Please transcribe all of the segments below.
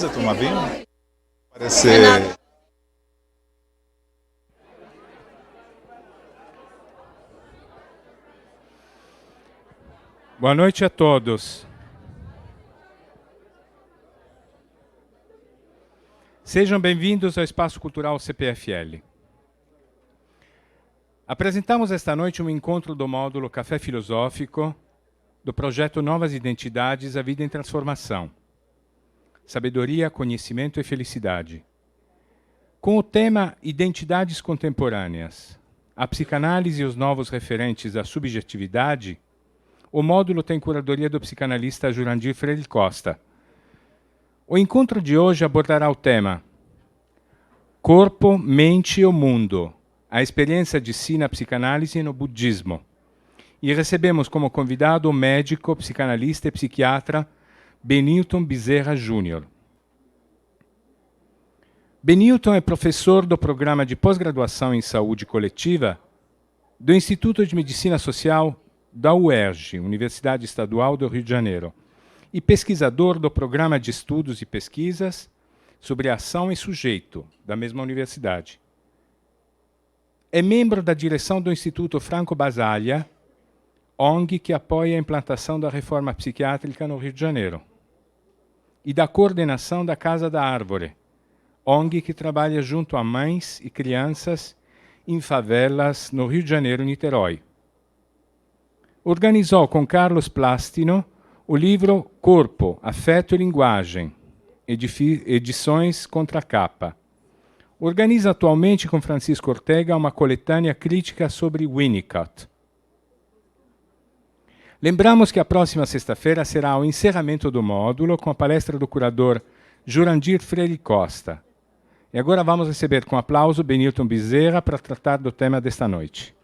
Precisa tomar vinho? Parecer... Boa noite a todos. Sejam bem-vindos ao Espaço Cultural CPFL. Apresentamos esta noite um encontro do módulo Café Filosófico do projeto Novas Identidades, a Vida em Transformação. Sabedoria, Conhecimento e Felicidade. Com o tema Identidades Contemporâneas, a psicanálise e os novos referentes da subjetividade, o módulo tem curadoria do psicanalista Jurandir Freire Costa. O encontro de hoje abordará o tema Corpo, Mente e o Mundo, a experiência de si na psicanálise e no budismo. E recebemos como convidado o médico, psicanalista e psiquiatra Benilton Bezerra Júnior. Benilton é professor do programa de pós-graduação em saúde coletiva do Instituto de Medicina Social da UERJ, Universidade Estadual do Rio de Janeiro, e pesquisador do programa de estudos e pesquisas sobre ação e sujeito, da mesma universidade. É membro da direção do Instituto Franco Basaglia, ONG que apoia a implantação da reforma psiquiátrica no Rio de Janeiro, e da coordenação da Casa da Árvore, ONG que trabalha junto a mães e crianças em favelas no Rio de Janeiro e Niterói. Organizou com Carlos Plastino o livro Corpo, Afeto e Linguagem, edições Contracapa. Organiza atualmente com Francisco Ortega uma coletânea crítica sobre Winnicott. Lembramos que a próxima sexta-feira será o encerramento do módulo com a palestra do curador Jurandir Freire Costa. E agora vamos receber com aplauso Benilton Bezerra para tratar do tema desta noite.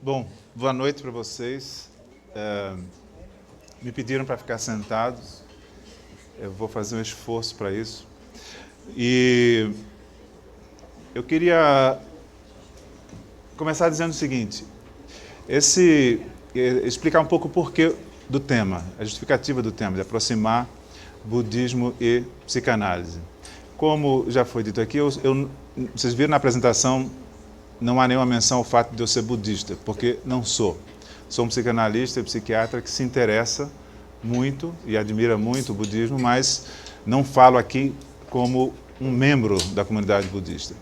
Bom, boa noite para vocês. Me pediram para ficar sentados. Eu vou fazer um esforço para isso. E eu queria começar dizendo o seguinte. Explicar um pouco o porquê do tema, a justificativa do tema, de aproximar budismo e psicanálise. Como já foi dito aqui, vocês viram na apresentação, não há nenhuma menção ao fato de eu ser budista, porque não sou. Sou um psicanalista e psiquiatra que se interessa muito e admira muito o budismo, mas não falo aqui como um membro da comunidade budista.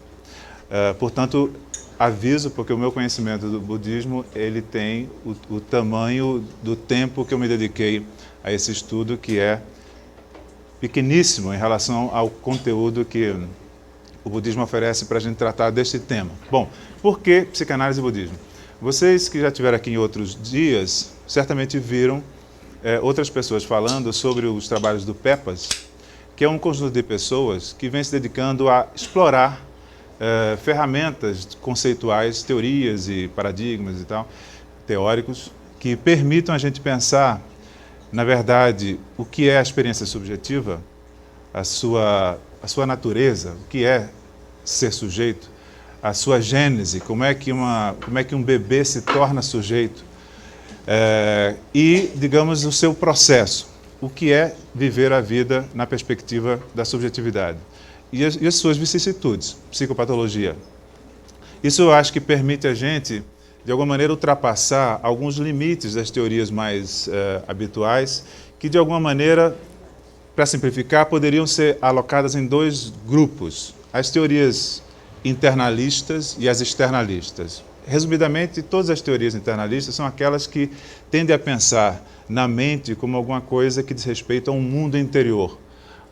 Portanto, aviso, porque o meu conhecimento do budismo ele tem o tamanho do tempo que eu me dediquei a esse estudo, que é pequeníssimo em relação ao conteúdo que o budismo oferece para a gente tratar deste tema. Bom, por que psicanálise e budismo? Vocês que já estiveram aqui em outros dias, certamente viram outras pessoas falando sobre os trabalhos do Pepas, que é um conjunto de pessoas que vem se dedicando a explorar ferramentas conceituais, teorias e paradigmas e tal, teóricos, que permitam a gente pensar, na verdade, o que é a experiência subjetiva, a sua natureza, o que é ser sujeito, a sua gênese, como é que um bebê se torna sujeito, e, digamos, o seu processo, o que é viver a vida na perspectiva da subjetividade, e as suas vicissitudes, psicopatologia. Isso eu acho que permite a gente, de alguma maneira, ultrapassar alguns limites das teorias mais habituais, que, de alguma maneira, para simplificar, poderiam ser alocadas em dois grupos, as teorias internalistas e as externalistas. Resumidamente, todas as teorias internalistas são aquelas que tendem a pensar na mente como alguma coisa que diz respeito a um mundo interior,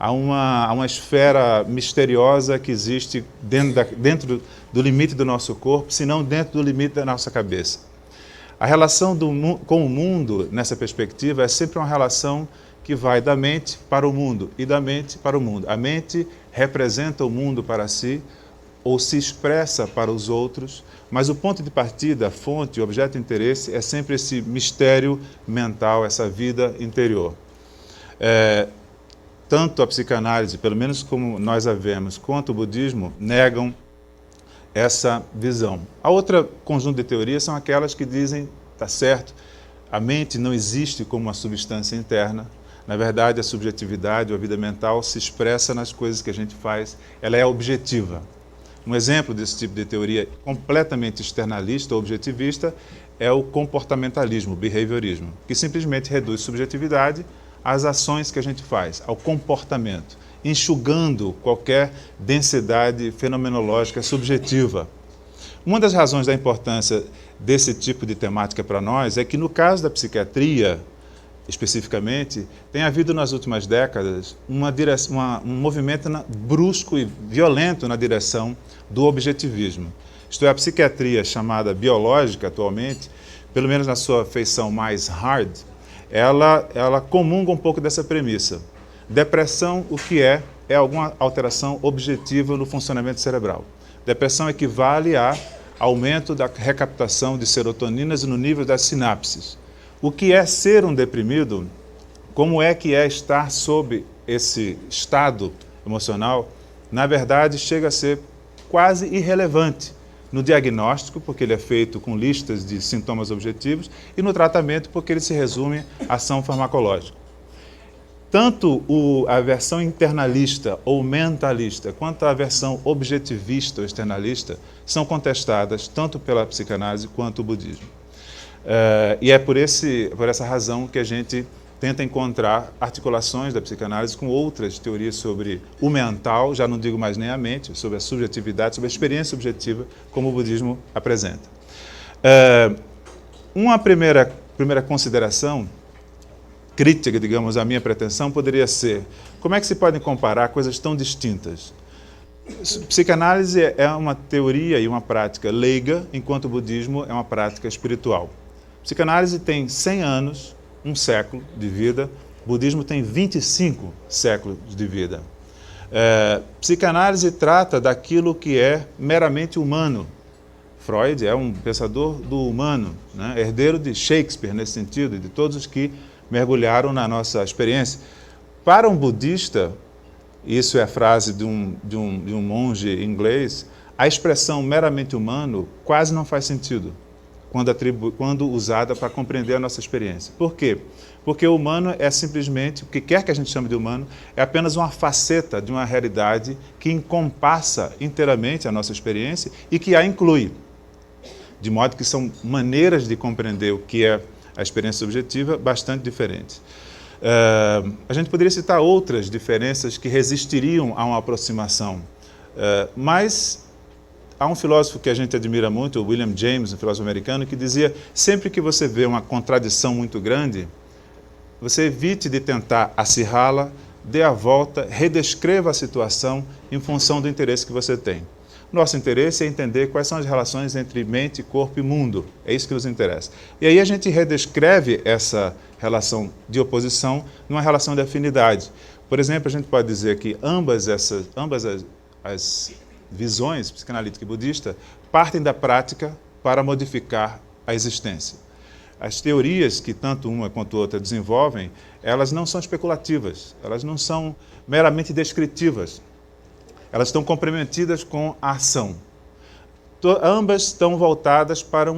a uma esfera misteriosa que existe dentro do limite do nosso corpo, se não dentro do limite da nossa cabeça. A relação com o mundo, nessa perspectiva, é sempre uma relação que vai da mente para o mundo e da mente para o mundo. A mente representa o mundo para si ou se expressa para os outros, mas o ponto de partida, a fonte, o objeto de interesse é sempre esse mistério mental, essa vida interior. tanto a psicanálise, pelo menos como nós a vemos, quanto o budismo, negam essa visão. A outra conjunto de teorias são aquelas que dizem, tá certo, a mente não existe como uma substância interna. Na verdade, a subjetividade ou a vida mental se expressa nas coisas que a gente faz, ela é objetiva. Um exemplo desse tipo de teoria completamente externalista ou objetivista é o comportamentalismo, o behaviorismo, que simplesmente reduz subjetividade às ações que a gente faz, ao comportamento, enxugando qualquer densidade fenomenológica subjetiva. Uma das razões da importância desse tipo de temática para nós é que, no caso da psiquiatria, especificamente, tem havido nas últimas décadas um movimento brusco e violento na direção do objetivismo. Isto é, a psiquiatria chamada biológica atualmente, pelo menos na sua feição mais hard, ela comunga um pouco dessa premissa. Depressão, o que é alguma alteração objetiva no funcionamento cerebral. Depressão equivale a aumento da recaptação de serotoninas no nível das sinapses. O que é ser um deprimido? Como é que é estar sob esse estado emocional? Na verdade, chega a ser quase irrelevante no diagnóstico, porque ele é feito com listas de sintomas objetivos, e no tratamento, porque ele se resume à ação farmacológica. Tanto a versão internalista ou mentalista, quanto a versão objetivista ou externalista, são contestadas tanto pela psicanálise quanto o budismo. E é por essa razão que a gente tenta encontrar articulações da psicanálise com outras teorias sobre o mental, já não digo mais nem a mente, sobre a subjetividade, sobre a experiência subjetiva, como o budismo apresenta. Uma primeira consideração crítica, digamos, à minha pretensão poderia ser: como é que se podem comparar coisas tão distintas? Psicanálise é uma teoria e uma prática leiga, enquanto o budismo é uma prática espiritual. Psicanálise tem 100 anos, um século de vida, o budismo tem 25 séculos de vida. Psicanálise trata daquilo que é meramente humano. Freud é um pensador do humano, né? Herdeiro de Shakespeare nesse sentido, e de todos os que mergulharam na nossa experiência. Para um budista, isso é a frase de um monge inglês, a expressão meramente humano quase não faz sentido quando usada para compreender a nossa experiência. Por quê? Porque o humano é simplesmente, o que quer que a gente chame de humano, é apenas uma faceta de uma realidade que encompassa inteiramente a nossa experiência e que a inclui. De modo que são maneiras de compreender o que é a experiência subjetiva bastante diferentes. A gente poderia citar outras diferenças que resistiriam a uma aproximação, mas há um filósofo que a gente admira muito, o William James, um filósofo americano, que dizia: sempre que você vê uma contradição muito grande, você evite de tentar acirrá-la, dê a volta, redescreva a situação em função do interesse que você tem. Nosso interesse é entender quais são as relações entre mente, corpo e mundo. É isso que nos interessa. E aí a gente redescreve essa relação de oposição numa relação de afinidade. Por exemplo, a gente pode dizer que ambas as visões psicanalítica e budista partem da prática para modificar a existência. As teorias que tanto uma quanto outra desenvolvem, elas não são especulativas, elas não são meramente descritivas. Elas estão comprometidas com a ação. Ambas estão voltadas para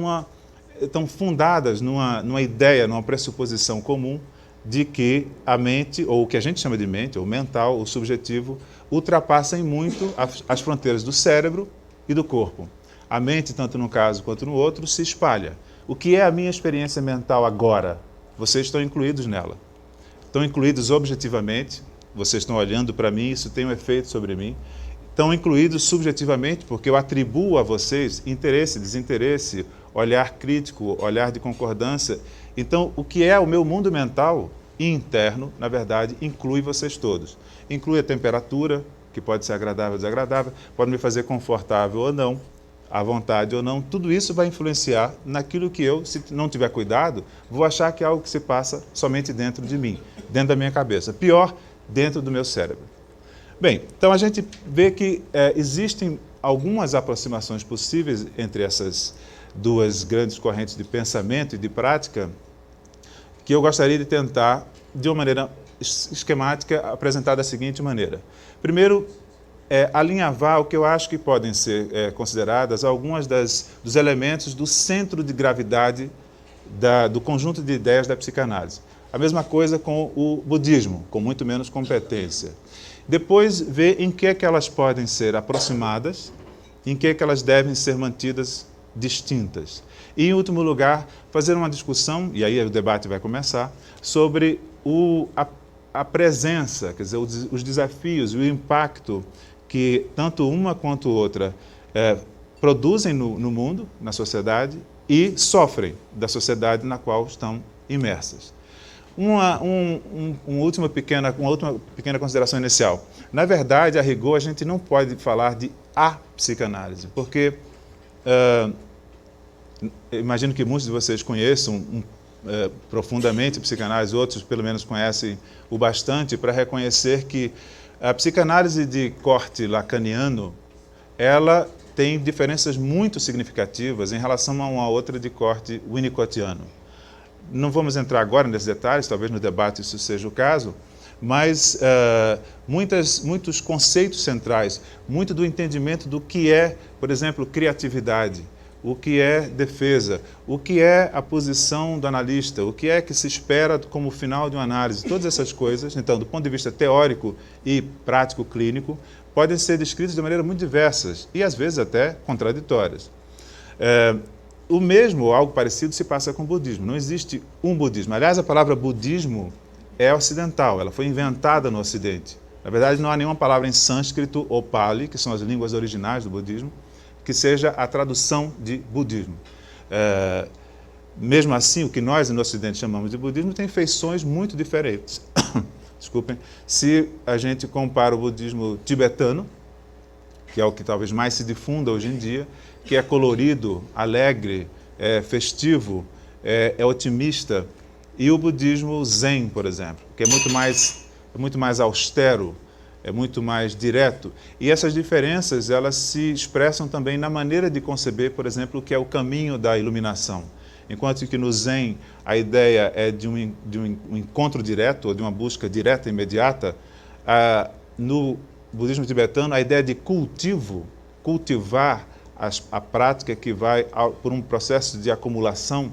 estão fundadas numa ideia, numa pressuposição comum de que a mente, ou o que a gente chama de mente, ou mental, o subjetivo, ultrapassa em muito as fronteiras do cérebro e do corpo. A mente, tanto num caso quanto no outro, se espalha. O que é a minha experiência mental agora? Vocês estão incluídos nela. Estão incluídos objetivamente, vocês estão olhando para mim, isso tem um efeito sobre mim. Estão incluídos subjetivamente, porque eu atribuo a vocês interesse, desinteresse, olhar crítico, olhar de concordância. Então, o que é o meu mundo mental e interno, na verdade, inclui vocês todos. Inclui a temperatura, que pode ser agradável ou desagradável, pode me fazer confortável ou não, à vontade ou não. Tudo isso vai influenciar naquilo que eu, se não tiver cuidado, vou achar que é algo que se passa somente dentro de mim, dentro da minha cabeça. Pior, dentro do meu cérebro. Bem, então a gente vê que existem algumas aproximações possíveis entre essas duas grandes correntes de pensamento e de prática que eu gostaria de tentar, de uma maneira esquemática apresentada da seguinte maneira. Primeiro, alinhavar o que eu acho que podem ser consideradas algumas dos elementos do centro de gravidade do conjunto de ideias da psicanálise. A mesma coisa com o budismo, com muito menos competência. Depois, ver em que elas podem ser aproximadas, em que elas devem ser mantidas distintas. E, em último lugar, fazer uma discussão, e aí o debate vai começar, sobre a presença, quer dizer, os desafios e o impacto que tanto uma quanto outra produzem no mundo, na sociedade, e sofrem da sociedade na qual estão imersas. Uma última pequena consideração inicial. Na verdade, a rigor, a gente não pode falar de a psicanálise, porque imagino que muitos de vocês conheçam profundamente a psicanálise, outros pelo menos conhecem o bastante para reconhecer que a psicanálise de corte lacaniano, ela tem diferenças muito significativas em relação a uma outra de corte winnicottiano. Não vamos entrar agora nesses detalhes, talvez no debate isso seja o caso, mas muitos conceitos centrais, muito do entendimento do que é, por exemplo, criatividade, o que é defesa, o que é a posição do analista, o que é que se espera como final de uma análise, todas essas coisas, então, do ponto de vista teórico e prático clínico, podem ser descritas de maneira muito diversas e, às vezes, até contraditórias. O mesmo, ou algo parecido, se passa com o budismo. Não existe um budismo. Aliás, a palavra budismo é ocidental, ela foi inventada no Ocidente. Na verdade, não há nenhuma palavra em sânscrito ou pali, que são as línguas originais do budismo, que seja a tradução de budismo. Mesmo assim, o que nós no Ocidente chamamos de budismo tem feições muito diferentes. Desculpem. Se a gente compara o budismo tibetano, que é o que talvez mais se difunda hoje em dia, que é colorido, alegre, festivo, é otimista, e o budismo zen, por exemplo, que é muito mais austero, é muito mais direto. E essas diferenças, elas se expressam também na maneira de conceber, por exemplo, o que é o caminho da iluminação. Enquanto que no Zen a ideia é de um encontro direto, ou de uma busca direta e imediata, no budismo tibetano a ideia de cultivar a prática que vai, por um processo de acumulação,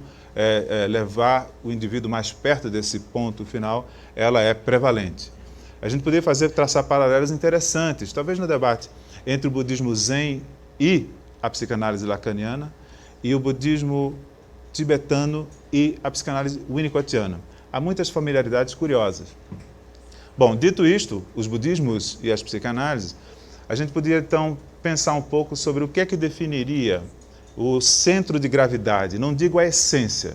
levar o indivíduo mais perto desse ponto final, ela é prevalente. A gente poderia traçar paralelos interessantes, talvez no debate, entre o budismo Zen e a psicanálise lacaniana, e o budismo tibetano e a psicanálise winnicottiana. Há muitas familiaridades curiosas. Bom, dito isto, os budismos e as psicanálises, a gente poderia então pensar um pouco sobre o que é que definiria o centro de gravidade, não digo a essência,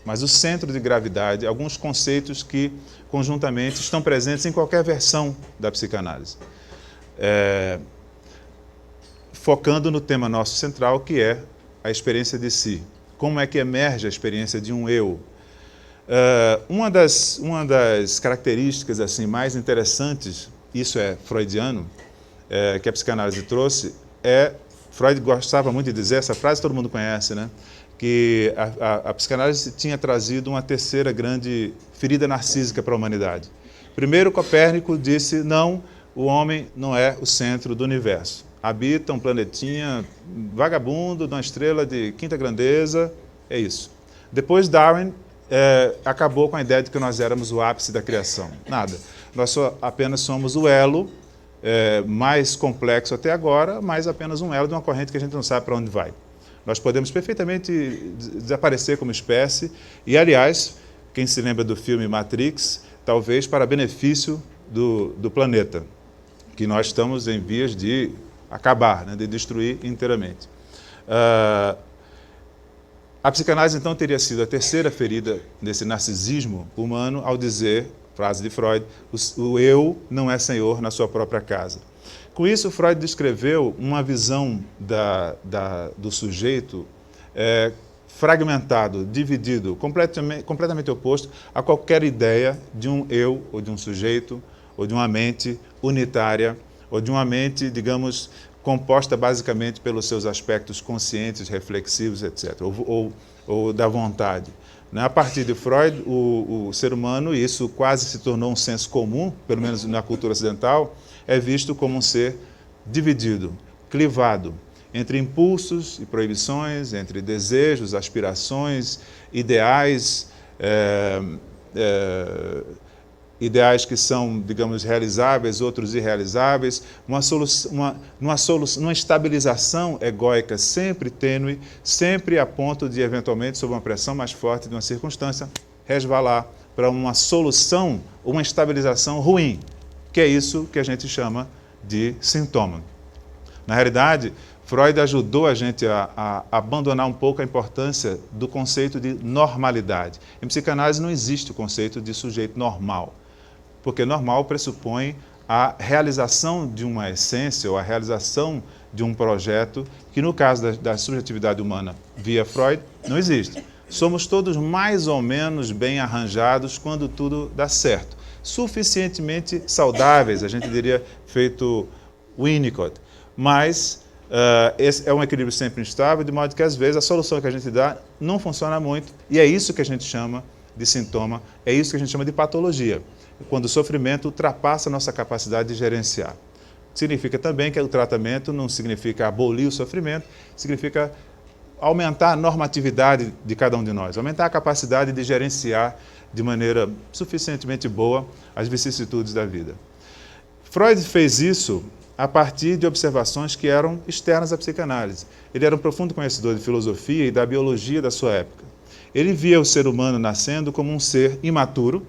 mas o centro de gravidade, alguns conceitos que conjuntamente estão presentes em qualquer versão da psicanálise. Focando no tema nosso central, que é a experiência de si. Como é que emerge a experiência de um eu? Uma das características assim, mais interessantes, isso é freudiano, que a psicanálise trouxe, Freud gostava muito de dizer, essa frase todo mundo conhece, né? Que a psicanálise tinha trazido uma terceira grande ferida narcísica para a humanidade. Primeiro, Copérnico disse, não, o homem não é o centro do universo. Habita um planetinha vagabundo, de uma estrela de quinta grandeza, é isso. Depois Darwin acabou com a ideia de que nós éramos o ápice da criação. Nada. Nós apenas somos o elo mais complexo até agora, mas apenas um elo de uma corrente que a gente não sabe para onde vai. Nós podemos perfeitamente desaparecer como espécie e, aliás, quem se lembra do filme Matrix, talvez para benefício do planeta, que nós estamos em vias de acabar, né, de destruir inteiramente. A psicanálise, então, teria sido a terceira ferida desse narcisismo humano ao dizer, frase de Freud, o eu não é senhor na sua própria casa. Com isso, Freud descreveu uma visão do sujeito fragmentado, dividido, completamente oposto a qualquer ideia de um eu, ou de um sujeito, ou de uma mente unitária, ou de uma mente, digamos, composta basicamente pelos seus aspectos conscientes, reflexivos, etc., ou da vontade. A partir de Freud, o ser humano, e isso quase se tornou um senso comum, pelo menos na cultura ocidental, é visto como um ser dividido, clivado, entre impulsos e proibições, entre desejos, aspirações, ideais, ideais que são, digamos, realizáveis, outros irrealizáveis, uma estabilização egóica sempre tênue, sempre a ponto de, eventualmente, sob uma pressão mais forte de uma circunstância, resvalar para uma solução, uma estabilização ruim, que é isso que a gente chama de sintoma. Na realidade, Freud ajudou a gente a abandonar um pouco a importância do conceito de normalidade. Em psicanálise não existe o conceito de sujeito normal, porque normal pressupõe a realização de uma essência ou a realização de um projeto que, no caso da subjetividade humana via Freud, não existe. Somos todos mais ou menos bem arranjados quando tudo dá certo. Suficientemente saudáveis, a gente diria, feito Winnicott. Mas esse é um equilíbrio sempre instável, de modo que, às vezes, a solução que a gente dá não funciona muito, e é isso que a gente chama de sintoma, é isso que a gente chama de patologia, quando o sofrimento ultrapassa a nossa capacidade de gerenciar. Significa também que o tratamento não significa abolir o sofrimento, significa aumentar a normatividade de cada um de nós, aumentar a capacidade de gerenciar de maneira suficientemente boa as vicissitudes da vida. Freud fez isso a partir de observações que eram externas à psicanálise. Ele era um profundo conhecedor de filosofia e da biologia da sua época. Ele via o ser humano nascendo como um ser imaturo.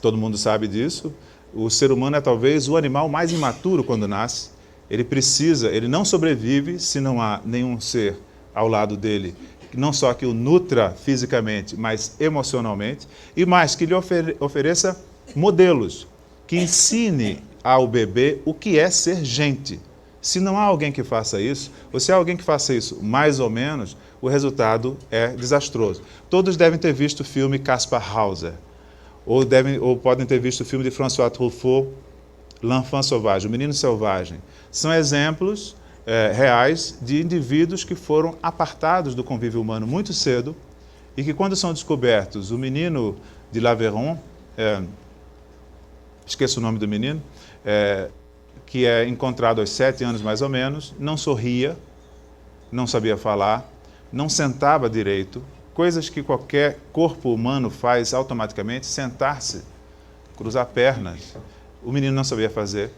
Todo mundo sabe disso. O ser humano é talvez o animal mais imaturo quando nasce. Ele não sobrevive se não há nenhum ser ao lado dele, não só que o nutra fisicamente, mas emocionalmente, e mais, que lhe ofereça modelos, que ensine ao bebê o que é ser gente. Se não há alguém que faça isso, ou se há alguém que faça isso mais ou menos, o resultado é desastroso. Todos devem ter visto o filme Kaspar Hauser, ou podem ter visto o filme de François Truffaut, L'Enfant Sauvage, o Menino Selvagem. São exemplos reais de indivíduos que foram apartados do convívio humano muito cedo e que, quando são descobertos, o menino de L'Aveyron, esqueço o nome do menino, que é encontrado aos 7 anos mais ou menos, não sorria, não sabia falar, não sentava direito, coisas que qualquer corpo humano faz automaticamente, sentar-se, cruzar pernas. O menino não sabia fazer,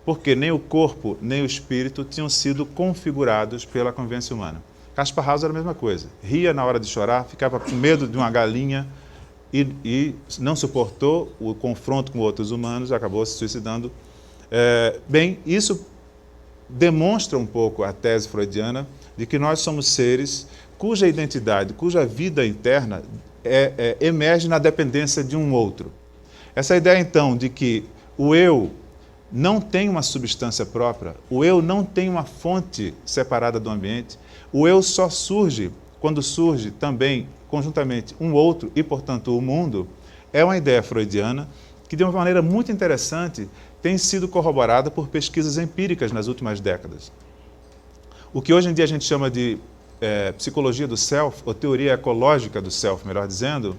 porque nem o corpo nem o espírito tinham sido configurados pela convivência humana. Kaspar Hauser era a mesma coisa. Ria na hora de chorar, ficava com medo de uma galinha e não suportou o confronto com outros humanos, acabou se suicidando. Bem, isso demonstra um pouco a tese freudiana de que nós somos seres cuja identidade, cuja vida interna emerge na dependência de um outro. Essa ideia, então, de que o eu não tem uma substância própria, o eu não tem uma fonte separada do ambiente, o eu só surge quando surge também, conjuntamente, um outro e, portanto, o mundo, é uma ideia freudiana que, de uma maneira muito interessante, tem sido corroborada por pesquisas empíricas nas últimas décadas. O que hoje em dia a gente chama de psicologia do self, ou teoria ecológica do self, melhor dizendo,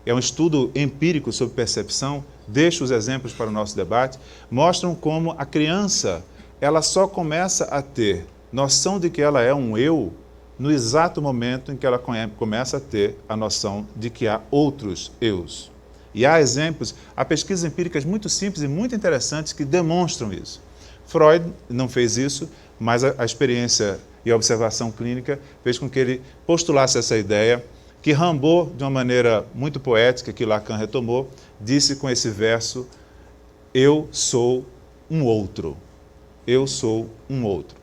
é um estudo empírico sobre percepção, deixo os exemplos para o nosso debate, mostram como a criança ela só começa a ter noção de que ela é um eu no exato momento em que ela começa a ter a noção de que há outros eus. E há exemplos, há pesquisas empíricas muito simples e muito interessantes que demonstram isso. Freud não fez isso, mas a experiência e a observação clínica fez com que ele postulasse essa ideia, que Rimbaud, de uma maneira muito poética, que Lacan retomou, disse com esse verso: eu sou um outro. Eu sou um outro.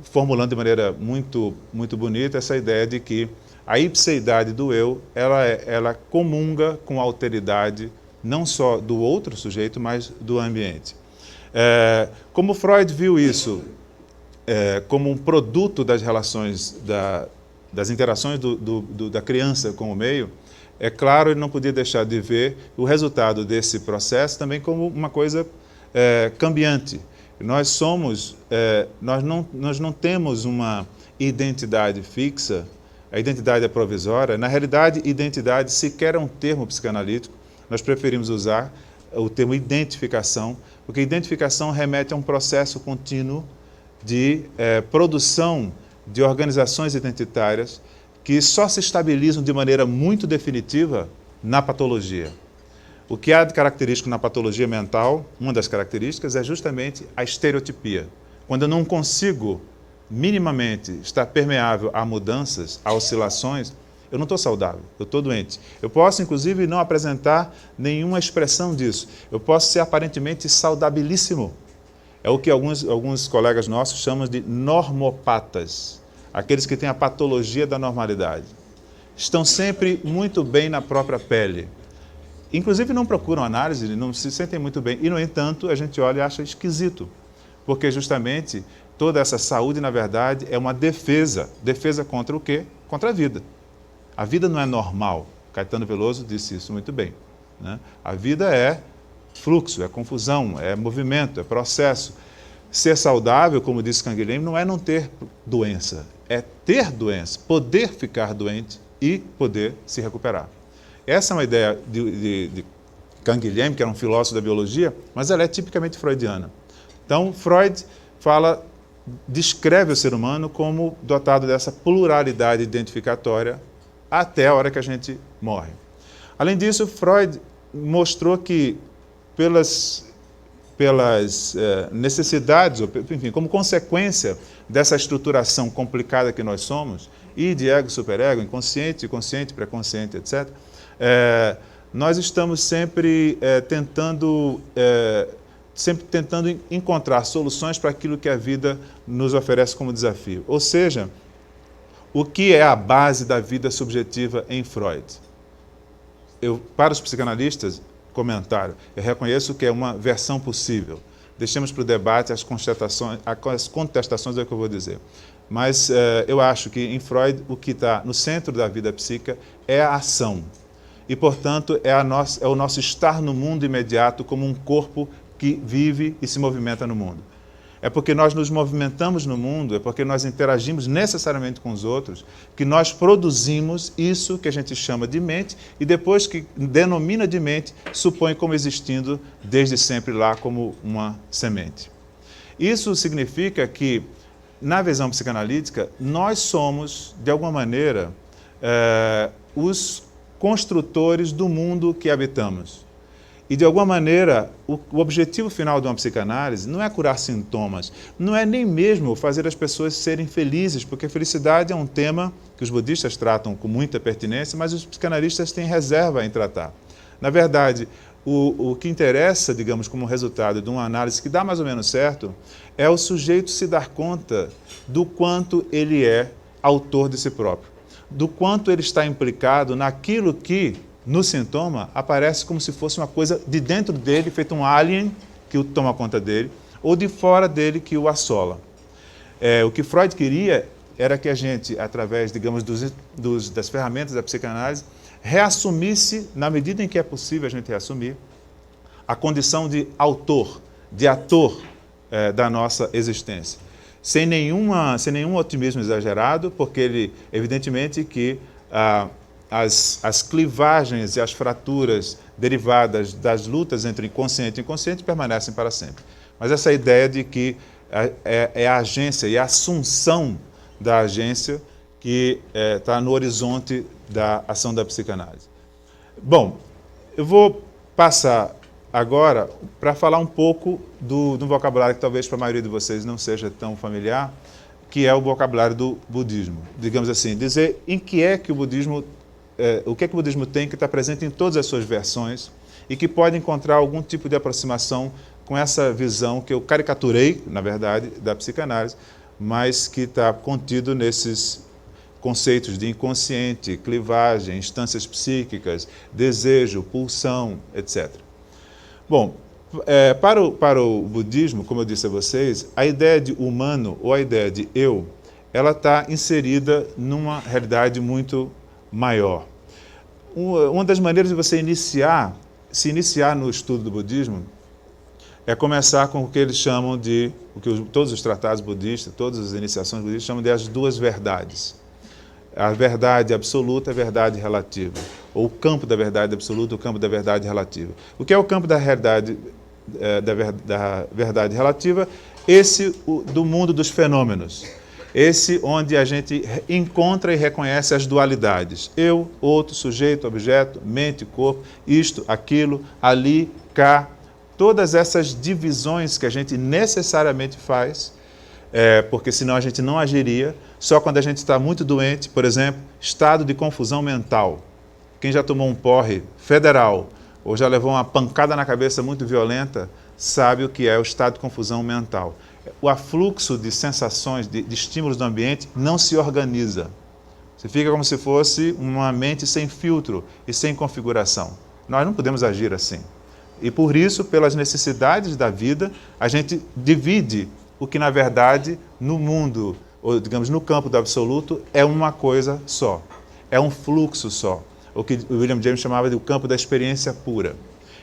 Formulando de maneira muito, muito bonita essa ideia de que a ipseidade do eu, ela comunga com a alteridade não só do outro sujeito, mas do ambiente. Como Freud viu isso como um produto das relações, das interações da criança com o meio, é claro, ele não podia deixar de ver o resultado desse processo também como uma coisa cambiante. Nós não temos uma identidade fixa, a identidade é provisória. Na realidade, identidade sequer é um termo psicanalítico. Nós preferimos usar o termo identificação, porque identificação remete a um processo contínuo de produção de organizações identitárias que só se estabilizam de maneira muito definitiva na patologia. O que há de característico na patologia mental, uma das características, é justamente a estereotipia. Quando eu não consigo minimamente estar permeável a mudanças, a oscilações, eu não estou saudável, eu estou doente. Eu posso, inclusive, não apresentar nenhuma expressão disso. Eu posso ser aparentemente saudabilíssimo. É o que alguns colegas nossos chamam de normopatas, aqueles que têm a patologia da normalidade. Estão sempre muito bem na própria pele. Inclusive não procuram análise, não se sentem muito bem. E, no entanto, a gente olha e acha esquisito, porque justamente toda essa saúde, na verdade, é uma defesa. Defesa contra o quê? Contra a vida. A vida não é normal. Caetano Veloso disse isso muito bem, né? A vida é fluxo, é confusão, é movimento, é processo. Ser saudável, como disse Canguilhem, não é não ter doença, é ter doença, poder ficar doente e poder se recuperar. Essa é uma ideia de Canguilhem, que era um filósofo da biologia, mas ela é tipicamente freudiana. Então, Freud descreve o ser humano como dotado dessa pluralidade identificatória até a hora que a gente morre. Além disso, Freud mostrou que pelas necessidades, enfim, como consequência dessa estruturação complicada que nós somos, id, ego, superego, inconsciente, consciente, pré-consciente, etc., nós estamos sempre tentando encontrar soluções para aquilo que a vida nos oferece como desafio. Ou seja, o que é a base da vida subjetiva em Freud? Para os psicanalistas, comentário, eu reconheço que é uma versão possível. Deixemos para o debate as contestações do que eu vou dizer. Mas eu acho que em Freud o que está no centro da vida psíquica é a ação. E, portanto, é o nosso estar no mundo imediato como um corpo que vive e se movimenta no mundo. É porque nós nos movimentamos no mundo, é porque nós interagimos necessariamente com os outros, que nós produzimos isso que a gente chama de mente e depois que denomina de mente, supõe como existindo desde sempre lá como uma semente. Isso significa que, na visão psicanalítica, nós somos, de alguma maneira, os construtores do mundo que habitamos. E, de alguma maneira, o objetivo final de uma psicanálise não é curar sintomas, não é nem mesmo fazer as pessoas serem felizes, porque felicidade é um tema que os budistas tratam com muita pertinência, mas os psicanalistas têm reserva em tratar. Na verdade, o que interessa, digamos, como resultado de uma análise que dá mais ou menos certo, é o sujeito se dar conta do quanto ele é autor de si próprio, do quanto ele está implicado naquilo que, no sintoma, aparece como se fosse uma coisa de dentro dele, feito um alien que o toma conta dele, ou de fora dele que o assola. O que Freud queria era que a gente, através, digamos, das ferramentas da psicanálise, reassumisse, na medida em que é possível a gente reassumir, a condição de autor, de ator da nossa existência. Sem nenhum otimismo exagerado, porque ele, evidentemente, que as clivagens e as fraturas derivadas das lutas entre inconsciente e inconsciente permanecem para sempre. Mas essa ideia de que é a agência e a assunção da agência que está no horizonte da ação da psicanálise. Bom, eu vou passar agora para falar um pouco do vocabulário que talvez para a maioria de vocês não seja tão familiar, que é o vocabulário do budismo. Digamos assim, dizer em que é que o budismo o que é que o budismo tem que está presente em todas as suas versões e que pode encontrar algum tipo de aproximação com essa visão que eu caricaturei, na verdade, da psicanálise, mas que está contido nesses conceitos de inconsciente, clivagem, instâncias psíquicas, desejo, pulsão, etc. Bom, para o budismo, como eu disse a vocês, a ideia de humano ou a ideia de eu, ela está inserida numa realidade muito maior. Uma das maneiras de você se iniciar no estudo do budismo é começar com o que eles chamam de, todos os tratados budistas, todas as iniciações budistas chamam de as duas verdades. A verdade absoluta, a verdade relativa. Ou o campo da verdade absoluta, o campo da verdade relativa. O que é o campo da verdade, da verdade relativa? Esse do mundo dos fenômenos. Esse onde a gente encontra e reconhece as dualidades. Eu, outro, sujeito, objeto, mente, corpo, isto, aquilo, ali, cá. Todas essas divisões que a gente necessariamente faz, porque senão a gente não agiria, só quando a gente está muito doente, por exemplo, estado de confusão mental. Quem já tomou um porre federal ou já levou uma pancada na cabeça muito violenta, sabe o que é o estado de confusão mental. O afluxo de sensações, de estímulos do ambiente não se organiza. Você fica como se fosse uma mente sem filtro e sem configuração. Nós não podemos agir assim. E por isso, pelas necessidades da vida, a gente divide o que, na verdade, no mundo, ou digamos, no campo do absoluto, é uma coisa só. É um fluxo só. O que o William James chamava de o campo da experiência pura.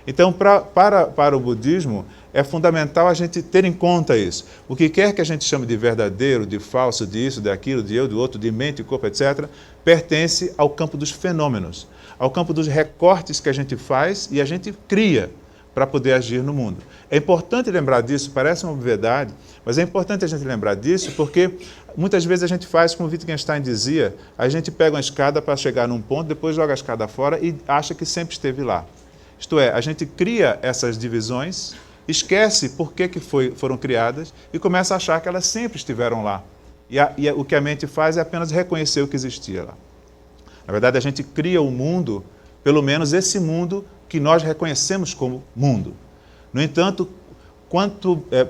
Então, para o budismo, é fundamental a gente ter em conta isso. O que quer que a gente chame de verdadeiro, de falso, de isso, daquilo, de eu, do outro, de mente, corpo, etc., pertence ao campo dos fenômenos, ao campo dos recortes que a gente faz e a gente cria para poder agir no mundo. É importante lembrar disso, parece uma obviedade, mas é importante a gente lembrar disso porque muitas vezes a gente faz, como Wittgenstein dizia, a gente pega uma escada para chegar num ponto, depois joga a escada fora e acha que sempre esteve lá. Isto é, a gente cria essas divisões, esquece por que foram criadas e começa a achar que elas sempre estiveram lá. E o que a mente faz é apenas reconhecer o que existia lá. Na verdade, a gente cria o mundo, pelo menos esse mundo que nós reconhecemos como mundo. No entanto,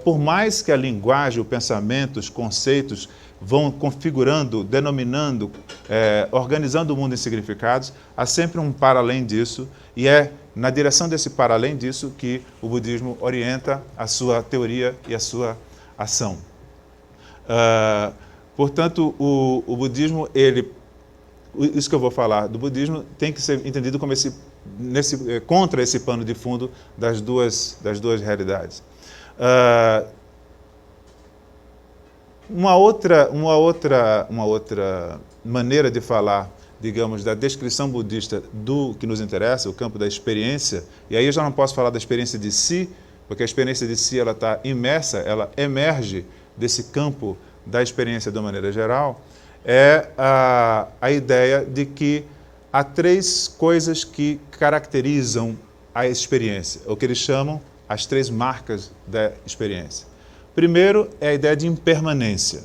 por mais que a linguagem, o pensamento, os conceitos vão configurando, denominando, organizando o mundo em significados, há sempre um para além disso, e é na direção desse para além disso que o budismo orienta a sua teoria e a sua ação. Portanto, o budismo, isso que eu vou falar do budismo, tem que ser entendido como contra esse pano de fundo das duas realidades. Uma outra maneira de falar, digamos, da descrição budista do que nos interessa, o campo da experiência, e aí eu já não posso falar da experiência de si, porque a experiência de si ela está imersa, ela emerge desse campo da experiência de uma maneira geral, é a ideia de que há três coisas que caracterizam a experiência, o que eles chamam as três marcas da experiência. Primeiro é a ideia de impermanência,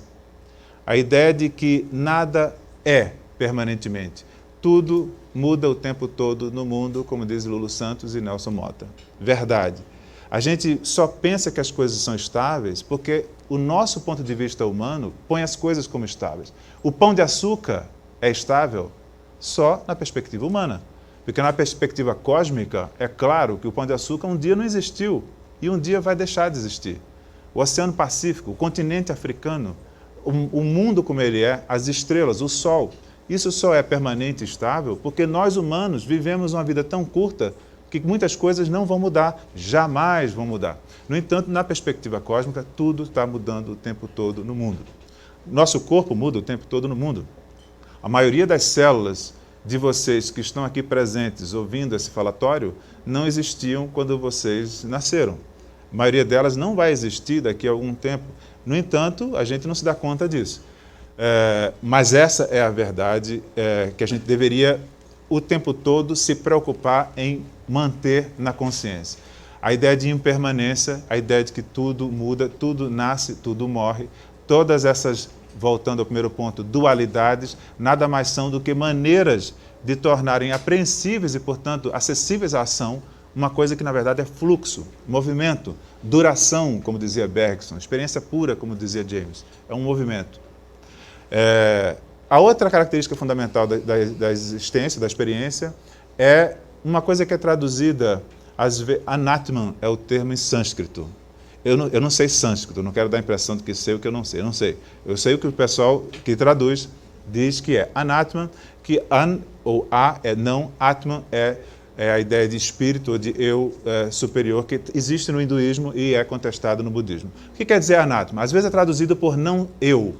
a ideia de que nada é permanentemente. Tudo muda o tempo todo no mundo, como diz Lulu Santos e Nelson Motta. Verdade. A gente só pensa que as coisas são estáveis porque o nosso ponto de vista humano põe as coisas como estáveis. O pão de açúcar é estável só na perspectiva humana. Porque na perspectiva cósmica, é claro que o pão de açúcar um dia não existiu e um dia vai deixar de existir. O Oceano Pacífico, o continente africano, o mundo como ele é, as estrelas, o Sol, isso só é permanente e estável porque nós humanos vivemos uma vida tão curta que muitas coisas não vão mudar, jamais vão mudar. No entanto, na perspectiva cósmica, tudo está mudando o tempo todo no mundo. Nosso corpo muda o tempo todo no mundo. A maioria das células de vocês que estão aqui presentes ouvindo esse falatório não existiam quando vocês nasceram. A maioria delas não vai existir daqui a algum tempo. No entanto, a gente não se dá conta disso. Mas essa é a verdade que a gente deveria o tempo todo se preocupar em manter na consciência. A ideia de impermanência, a ideia de que tudo muda, tudo nasce, tudo morre, todas essas, voltando ao primeiro ponto, dualidades, nada mais são do que maneiras de tornarem apreensíveis e, portanto, acessíveis à ação, uma coisa que, na verdade, é fluxo, movimento, duração, como dizia Bergson, experiência pura, como dizia James, é um movimento. A outra característica fundamental da existência, da experiência, é uma coisa que é traduzida, às vezes, anatman é o termo em sânscrito. Eu não sei sânscrito, não quero dar a impressão de que sei o que eu não sei. Eu sei o que o pessoal que traduz diz que é anatman, que an ou a é não, atman é a ideia de espírito ou de eu superior que existe no hinduísmo e é contestado no budismo. O que quer dizer anatman? Às vezes é traduzido por não eu,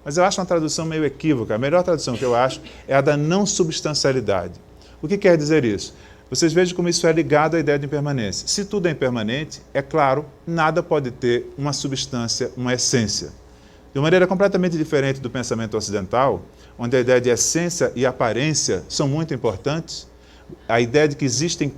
mas eu acho uma tradução meio equívoca. A melhor tradução que eu acho é a da não substancialidade. O que quer dizer isso? Vocês vejam como isso é ligado à ideia de impermanência. Se tudo é impermanente, é claro, nada pode ter uma substância, uma essência. De uma maneira completamente diferente do pensamento ocidental, onde a ideia de essência e aparência são muito importantes, a ideia de que existem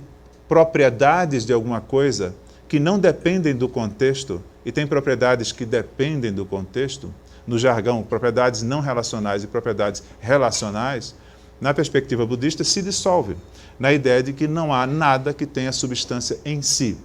propriedades de alguma coisa que não dependem do contexto e tem propriedades que dependem do contexto, no jargão, propriedades não relacionais e propriedades relacionais, na perspectiva budista, se dissolve na ideia de que não há nada que tenha substância em si.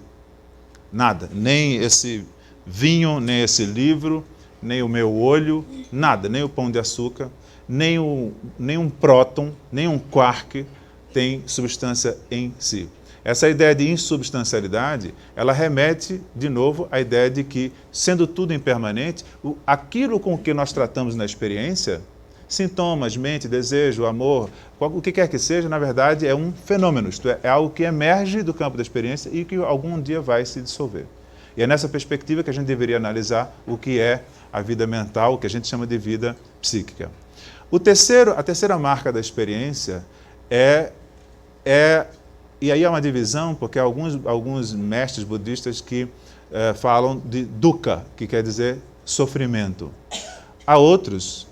Nada. Nem esse vinho, nem esse livro, nem o meu olho, nada. Nem o pão de açúcar, nem um próton, nem um quark tem substância em si. Essa ideia de insubstancialidade, ela remete, de novo, à ideia de que, sendo tudo impermanente, aquilo com que nós tratamos na experiência, sintomas, mente, desejo, amor, o que quer que seja, na verdade, é um fenômeno, isto é algo que emerge do campo da experiência e que algum dia vai se dissolver. E é nessa perspectiva que a gente deveria analisar o que é a vida mental, o que a gente chama de vida psíquica. A terceira marca da experiência e aí há uma divisão, porque há alguns mestres budistas que falam de dukkha, que quer dizer sofrimento. Há outros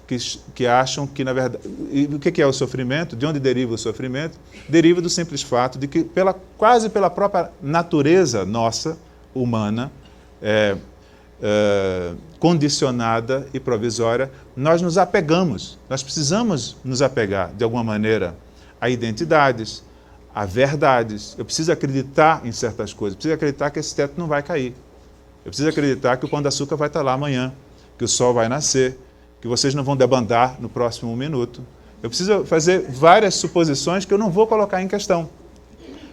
que acham que, na verdade, o que é o sofrimento? De onde deriva o sofrimento? Deriva do simples fato de que, quase pela própria natureza nossa, humana, condicionada e provisória, nós nos apegamos, nós precisamos nos apegar, de alguma maneira, a identidades, a verdades. Eu preciso acreditar em certas coisas, eu preciso acreditar que esse teto não vai cair, eu preciso acreditar que o pão de açúcar vai estar lá amanhã, que o sol vai nascer, que vocês não vão debandar no próximo minuto. Eu preciso fazer várias suposições que eu não vou colocar em questão.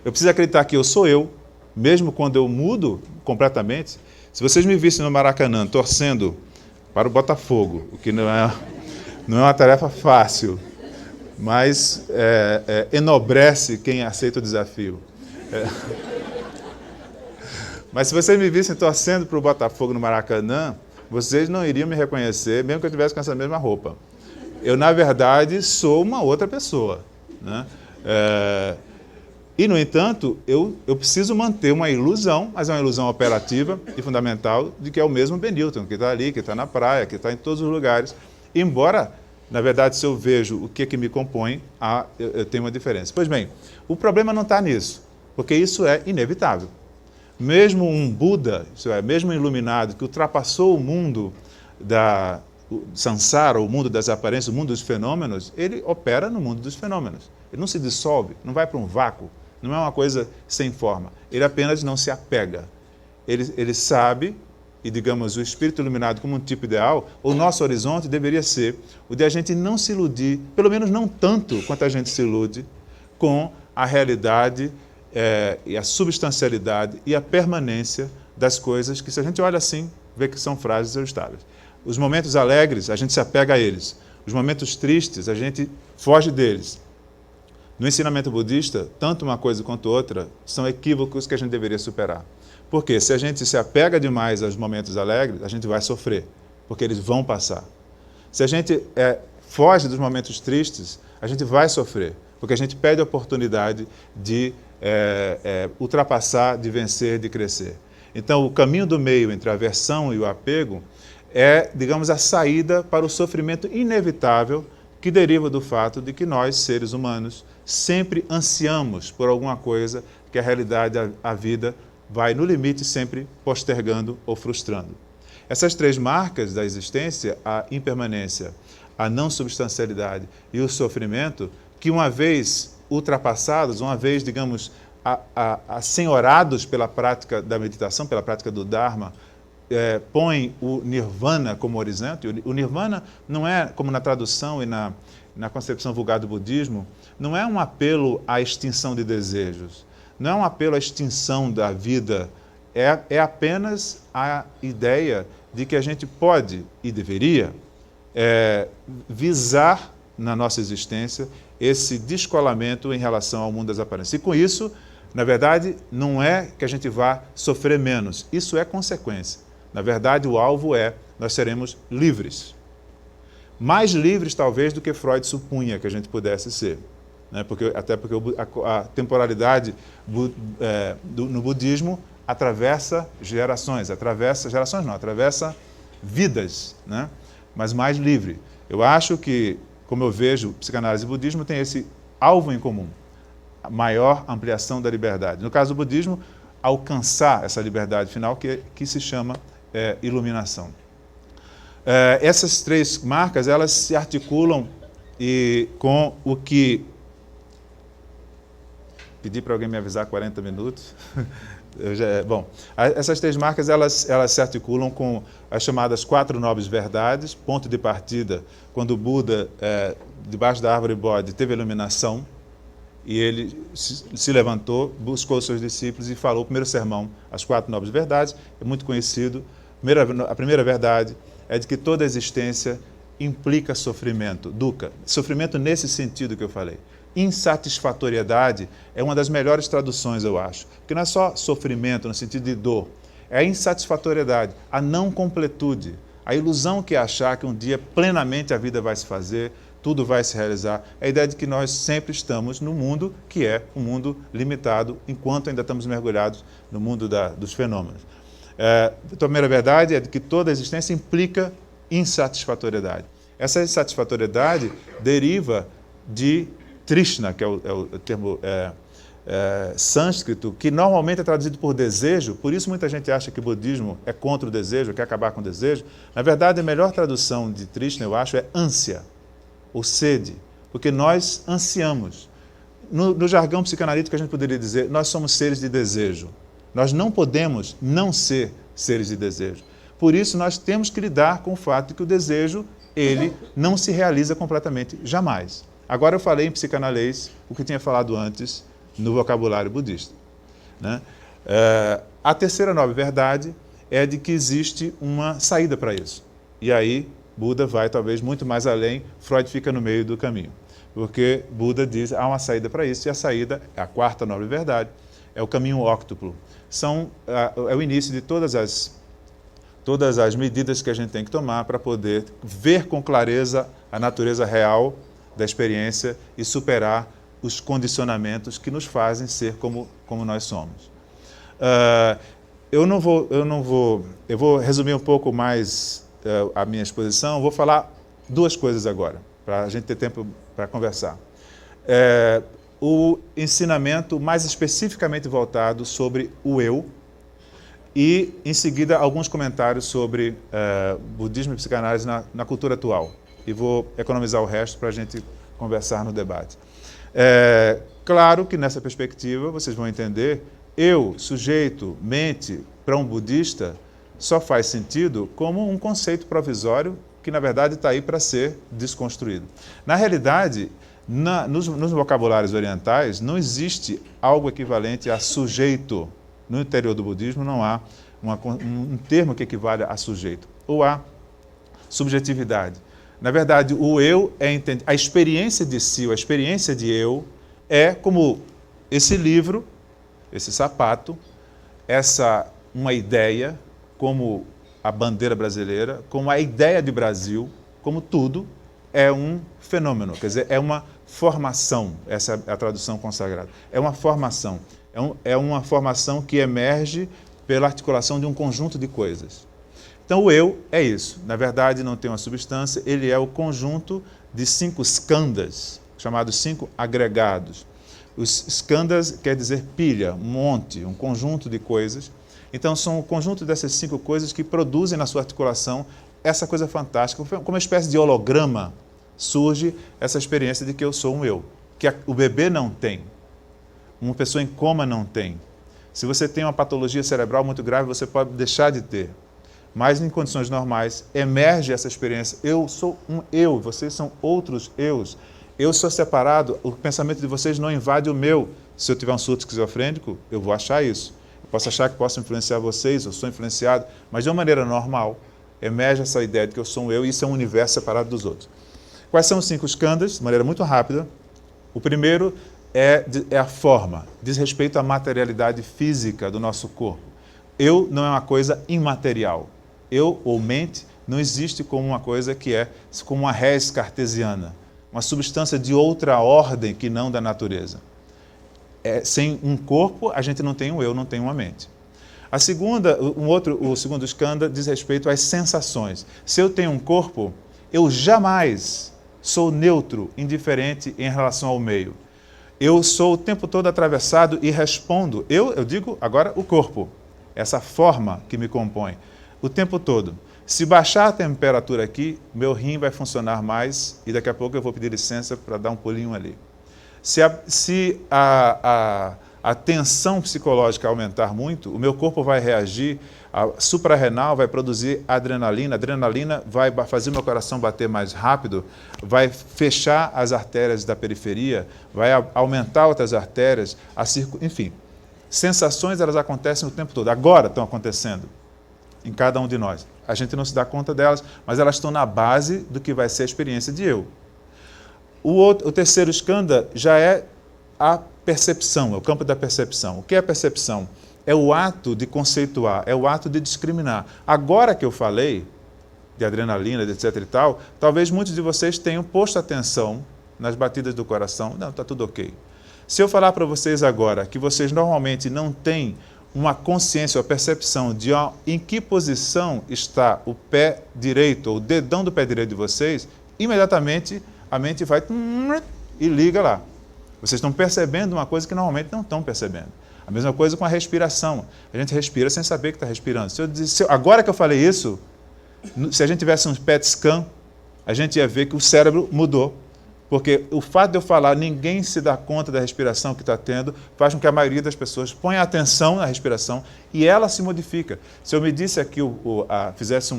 Eu preciso acreditar que eu sou eu, mesmo quando eu mudo completamente. Se vocês me vissem no Maracanã torcendo para o Botafogo, o que não é uma tarefa fácil, mas enobrece quem aceita o desafio. Mas se vocês me vissem torcendo para o Botafogo no Maracanã, vocês não iriam me reconhecer, mesmo que eu estivesse com essa mesma roupa. Eu, na verdade, sou uma outra pessoa, né? E, no entanto, eu preciso manter uma ilusão, mas é uma ilusão operativa e fundamental, de que é o mesmo Benilton, que está ali, que está na praia, que está em todos os lugares. Embora, na verdade, se eu vejo o que me compõe, eu tenho uma diferença. Pois bem, o problema não está nisso, porque isso é inevitável. Mesmo um Buda, isso é, mesmo um iluminado que ultrapassou o mundo da samsara, o mundo das aparências, o mundo dos fenômenos, ele opera no mundo dos fenômenos. Ele não se dissolve, não vai para um vácuo, não é uma coisa sem forma. Ele apenas não se apega. Ele sabe, e digamos, o espírito iluminado como um tipo ideal, o nosso horizonte deveria ser o de a gente não se iludir, pelo menos não tanto quanto a gente se ilude, com a realidade e a substancialidade e a permanência das coisas que, se a gente olha assim, vê que são frágeis ou estáveis. Os momentos alegres, a gente se apega a eles. Os momentos tristes, a gente foge deles. No ensinamento budista, tanto uma coisa quanto outra são equívocos que a gente deveria superar. Porque se a gente se apega demais aos momentos alegres, a gente vai sofrer, porque eles vão passar. Se a gente foge dos momentos tristes, a gente vai sofrer, porque a gente perde a oportunidade de ultrapassar, de vencer, de crescer. Então, o caminho do meio entre a aversão e o apego é, digamos, a saída para o sofrimento inevitável que deriva do fato de que nós, seres humanos, sempre ansiamos por alguma coisa que a realidade, a vida, vai, no limite, sempre postergando ou frustrando. Essas três marcas da existência, a impermanência, a não substancialidade e o sofrimento, que uma vez ultrapassados, uma vez, digamos, assenhorados pela prática da meditação, pela prática do Dharma, põem o Nirvana como horizonte. O Nirvana não é, como na tradução e na concepção vulgar do budismo, não é um apelo à extinção de desejos, não é um apelo à extinção da vida, é apenas a ideia de que a gente pode e deveria visar na nossa existência esse descolamento em relação ao mundo das aparências. E com isso, na verdade, não é que a gente vá sofrer menos, isso é consequência. Na verdade, o alvo nós seremos livres. mais livres talvez do que Freud supunha que a gente pudesse ser, né? Até porque a temporalidade no budismo atravessa atravessa vidas, né? Mas mais livre. Eu acho que, como eu vejo, psicanálise e budismo tem esse alvo em comum, a maior ampliação da liberdade. No caso do budismo, alcançar essa liberdade final que se chama iluminação. Essas três marcas, elas se articulam com o que... Pedi para alguém me avisar 40 minutos. Essas três marcas, elas se articulam com as chamadas 4 nobres verdades, ponto de partida, quando o Buda, debaixo da árvore Bodhi, teve a iluminação, e ele se levantou, buscou os seus discípulos e falou o primeiro sermão, as 4 nobres verdades, é muito conhecido. A primeira verdade é de que toda existência implica sofrimento, dukkha, sofrimento nesse sentido que eu falei. Insatisfatoriedade é uma das melhores traduções, eu acho, porque não é só sofrimento no sentido de dor, é a insatisfatoriedade, a não completude, a ilusão que é achar que um dia plenamente a vida vai se fazer, tudo vai se realizar, é a ideia de que nós sempre estamos no mundo que é um mundo limitado, enquanto ainda estamos mergulhados no mundo dos fenômenos. A primeira verdade é de que toda existência implica insatisfatoriedade. Essa insatisfatoriedade deriva de Trishna, que é o termo sânscrito, que normalmente é traduzido por desejo, por isso muita gente acha que o budismo é contra o desejo, quer acabar com o desejo. Na verdade, a melhor tradução de Trishna, eu acho, é ânsia, ou sede, porque nós ansiamos. No jargão psicanalítico, a gente poderia dizer, nós somos seres de desejo. Nós não podemos não ser seres de desejo. Por isso, nós temos que lidar com o fato de que o desejo, ele não se realiza completamente, jamais. Agora eu falei em psicanalês o que tinha falado antes no vocabulário budista, né? A terceira nobre verdade é de que existe uma saída para isso. E aí Buda vai talvez muito mais além, Freud fica no meio do caminho. Porque Buda diz há uma saída para isso, e a saída é a quarta nobre verdade, é o caminho óctuplo. É o início de todas as medidas que a gente tem que tomar para poder ver com clareza a natureza real da experiência e superar os condicionamentos que nos fazem ser como nós somos. Eu vou resumir um pouco mais a minha exposição, vou falar duas coisas agora, para a gente ter tempo para conversar. O ensinamento mais especificamente voltado sobre o eu e, em seguida, alguns comentários sobre budismo e psicanálise na cultura atual. E vou economizar o resto para a gente conversar no debate. Claro que nessa perspectiva vocês vão entender, eu, sujeito, mente, para um budista, só faz sentido como um conceito provisório que, na verdade, está aí para ser desconstruído. Na realidade, nos vocabulários orientais, não existe algo equivalente a sujeito. No interior do budismo não há um termo que equivale a sujeito, ou a subjetividade. Na verdade, o eu a experiência de si, a experiência de eu, é como esse livro, esse sapato, uma ideia, como a bandeira brasileira, como a ideia de Brasil, como tudo, é um fenômeno, quer dizer, é uma formação, essa é a tradução consagrada, é uma formação, é uma formação que emerge pela articulação de um conjunto de coisas. Então o eu é isso, na verdade não tem uma substância, ele é o conjunto de 5 skandhas, chamados 5 agregados. Os skandhas quer dizer pilha, um monte, um conjunto de coisas. Então são o conjunto dessas 5 coisas que produzem na sua articulação essa coisa fantástica, como uma espécie de holograma surge essa experiência de que eu sou um eu, que o bebê não tem, uma pessoa em coma não tem. Se você tem uma patologia cerebral muito grave, você pode deixar de ter. Mas em condições normais, emerge essa experiência. Eu sou um eu, vocês são outros eus. Eu sou separado, o pensamento de vocês não invade o meu. Se eu tiver um surto esquizofrênico, eu vou achar isso. Eu posso achar que posso influenciar vocês, eu sou influenciado, mas de uma maneira normal, emerge essa ideia de que eu sou um eu e isso é um universo separado dos outros. Quais são os 5 skandhas? De maneira muito rápida. O primeiro é a forma, diz respeito à materialidade física do nosso corpo. Eu não é uma coisa imaterial. Eu, ou mente, não existe como uma coisa que é como uma res cartesiana, uma substância de outra ordem que não da natureza. Sem um corpo, a gente não tem um eu, não tem uma mente. O segundo skandha diz respeito às sensações. Se eu tenho um corpo, eu jamais sou neutro, indiferente em relação ao meio. Eu sou o tempo todo atravessado e respondo. Eu digo agora o corpo, essa forma que me compõe, o tempo todo. Se baixar a temperatura aqui, meu rim vai funcionar mais e daqui a pouco eu vou pedir licença para dar um pulinho ali. Se a tensão psicológica aumentar muito, o meu corpo vai reagir, a suprarrenal vai produzir adrenalina, a adrenalina vai fazer meu coração bater mais rápido, vai fechar as artérias da periferia, vai aumentar outras artérias, enfim. Sensações, elas acontecem o tempo todo, agora estão acontecendo em cada um de nós. A gente não se dá conta delas, mas elas estão na base do que vai ser a experiência de eu. O terceiro skandha já é a percepção, é o campo da percepção. O que é a percepção? É o ato de conceituar, é o ato de discriminar. Agora que eu falei de adrenalina, etc. e tal, talvez muitos de vocês tenham posto atenção nas batidas do coração. Não, está tudo ok. Se eu falar para vocês agora que vocês normalmente não têm uma consciência ou a percepção de em que posição está o pé direito, ou o dedão do pé direito de vocês, imediatamente a mente vai e liga lá. Vocês estão percebendo uma coisa que normalmente não estão percebendo. A mesma coisa com a respiração. A gente respira sem saber que está respirando. Agora que eu falei isso, se a gente tivesse um PET scan, a gente ia ver que o cérebro mudou. Porque o fato de eu falar, ninguém se dá conta da respiração que está tendo, faz com que a maioria das pessoas ponha atenção na respiração e ela se modifica. Se eu medisse aqui, fizesse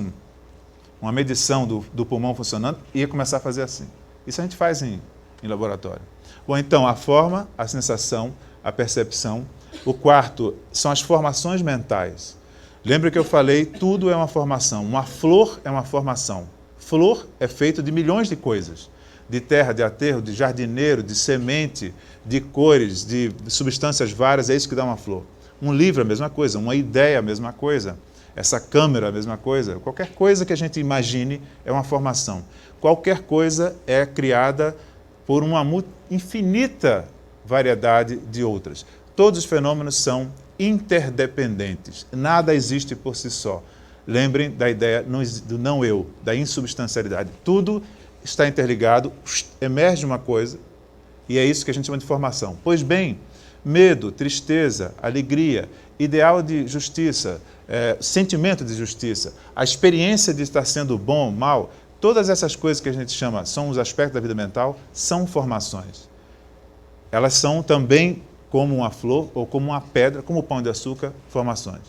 uma medição do pulmão funcionando, ia começar a fazer assim. Isso a gente faz em laboratório. Bom, então, a forma, a sensação, a percepção. O quarto são as formações mentais. Lembra que eu falei, tudo é uma formação. Uma flor é uma formação. Flor é feito de milhões de coisas. De terra, de aterro, de jardineiro, de semente, de cores, de substâncias várias, é isso que dá uma flor. Um livro é a mesma coisa, uma ideia é a mesma coisa, essa câmera é a mesma coisa. Qualquer coisa que a gente imagine é uma formação. Qualquer coisa é criada por uma infinita variedade de outras. Todos os fenômenos são interdependentes. Nada existe por si só. Lembrem da ideia do não-eu, da insubstancialidade. Tudo está interligado, emerge uma coisa, e é isso que a gente chama de formação. Pois bem, medo, tristeza, alegria, ideal de justiça, sentimento de justiça, a experiência de estar sendo bom, mal, todas essas coisas que a gente chama, são os aspectos da vida mental, são formações. Elas são também como uma flor ou como uma pedra, como o pão de açúcar, formações.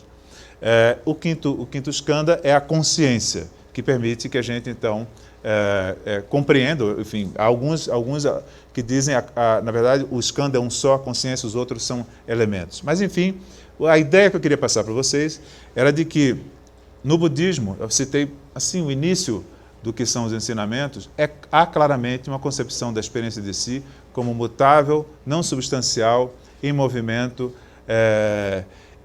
O quinto skandha é a consciência, que permite que a gente, então, compreenda, enfim, alguns que dizem, na verdade, o skandha é um só, a consciência, os outros são elementos. Mas, enfim, a ideia que eu queria passar para vocês era de que, no budismo, eu citei, assim, o início do que são os ensinamentos, há claramente uma concepção da experiência de si como mutável, não substancial, em movimento,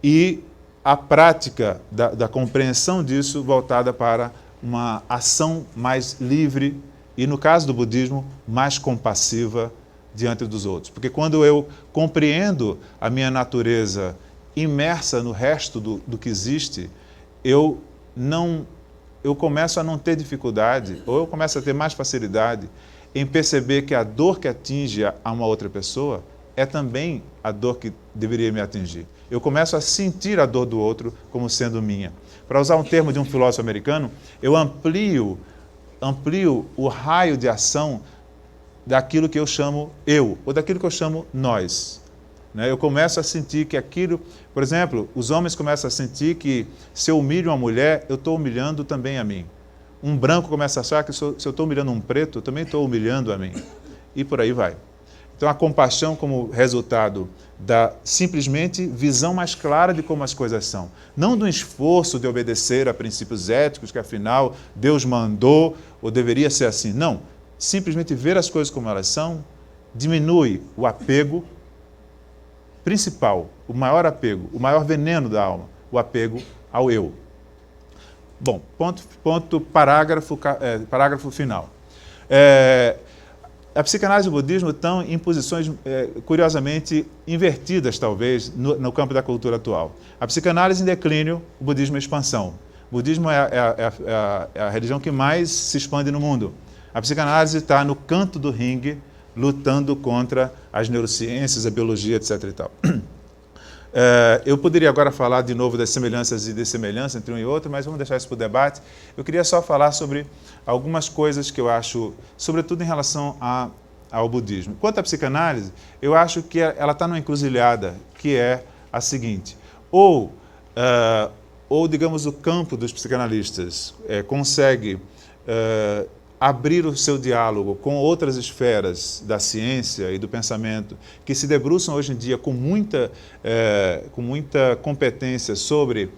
e a prática da compreensão disso voltada para uma ação mais livre e, no caso do budismo, mais compassiva diante dos outros. Porque quando eu compreendo a minha natureza imersa no resto do que existe, eu começo a não ter dificuldade, ou eu começo a ter mais facilidade em perceber que a dor que atinge a uma outra pessoa é também a dor que deveria me atingir. Eu começo a sentir a dor do outro como sendo minha. Para usar um termo de um filósofo americano, eu amplio o raio de ação daquilo que eu chamo eu, ou daquilo que eu chamo nós. Eu começo a sentir que aquilo... Por exemplo, os homens começam a sentir que se eu humilho uma mulher, eu estou humilhando também a mim. Um branco começa a achar que se eu estou humilhando um preto, eu também estou humilhando a mim. E por aí vai. Então, a compaixão como resultado da simplesmente visão mais clara de como as coisas são. Não do esforço de obedecer a princípios éticos, que afinal Deus mandou ou deveria ser assim. Não. Simplesmente ver as coisas como elas são diminui o apego principal, o maior apego, o maior veneno da alma, o apego ao eu. Bom, parágrafo final. A psicanálise e o budismo estão em posições, curiosamente, invertidas, talvez, no campo da cultura atual. A psicanálise em declínio, o budismo em expansão. O budismo é a religião que mais se expande no mundo. A psicanálise está no canto do ringue, lutando contra as neurociências, a biologia, etc. e tal. Eu poderia agora falar de novo das semelhanças e dessemelhanças entre um e outro, mas vamos deixar isso para o debate. Eu queria só falar sobre algumas coisas que eu acho, sobretudo em relação ao budismo. Quanto à psicanálise, eu acho que ela está numa encruzilhada, que é a seguinte: ou digamos, o campo dos psicanalistas consegue abrir o seu diálogo com outras esferas da ciência e do pensamento que se debruçam hoje em dia com muita competência sobre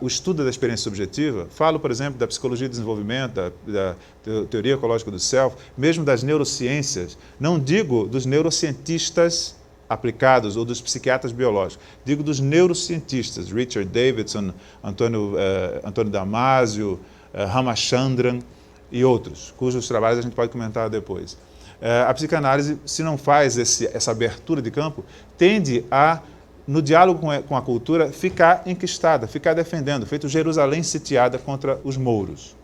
o estudo da experiência subjetiva. Falo, por exemplo, da psicologia de desenvolvimento, da teoria ecológica do self, mesmo das neurociências. Não digo dos neurocientistas aplicados ou dos psiquiatras biológicos. Digo dos neurocientistas, Richard Davidson, Antônio Damasio, Ramachandran e outros, cujos trabalhos a gente pode comentar depois. A psicanálise, se não faz essa abertura de campo, tende a, no diálogo com a cultura, ficar enquistada, ficar defendendo, feito Jerusalém sitiada contra os mouros.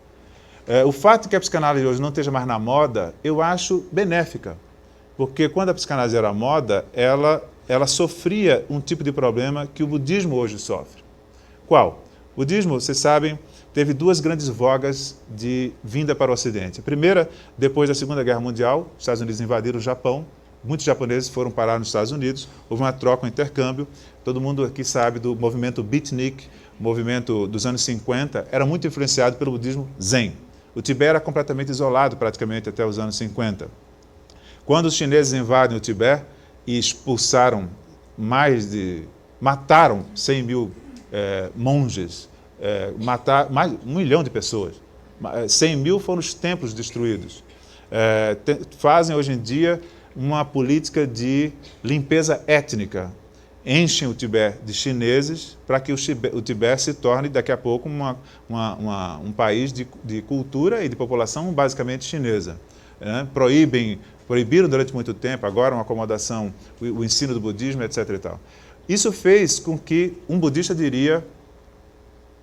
O fato de que a psicanálise hoje não esteja mais na moda, eu acho benéfica, porque quando a psicanálise era moda, ela sofria um tipo de problema que o budismo hoje sofre. Qual? O budismo, vocês sabem, teve duas grandes vogas de vinda para o Ocidente. A primeira, depois da Segunda Guerra Mundial, os Estados Unidos invadiram o Japão, muitos japoneses foram parar nos Estados Unidos, houve uma troca, um intercâmbio. Todo mundo aqui sabe do movimento Beatnik, movimento dos anos 50, era muito influenciado pelo budismo Zen. O Tibete era completamente isolado, praticamente, até os anos 50. Quando os chineses invadem o Tibete e expulsaram mataram 100 mil monges, matar mais 1 milhão de pessoas. 100 mil foram os templos destruídos. Fazem hoje em dia uma política de limpeza étnica. Enchem o Tibete de chineses para que o Tibete se torne, daqui a pouco, um país de cultura e de população basicamente chinesa. Proibiram durante muito tempo, agora uma acomodação, o ensino do budismo, etc. e tal. Isso fez com que um budista diria: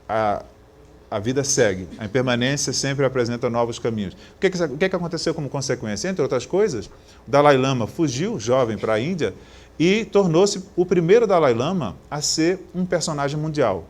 a vida segue, a impermanência sempre apresenta novos caminhos. O que aconteceu como consequência? Entre outras coisas, o Dalai Lama fugiu, jovem, para a Índia e tornou-se o primeiro Dalai Lama a ser um personagem mundial,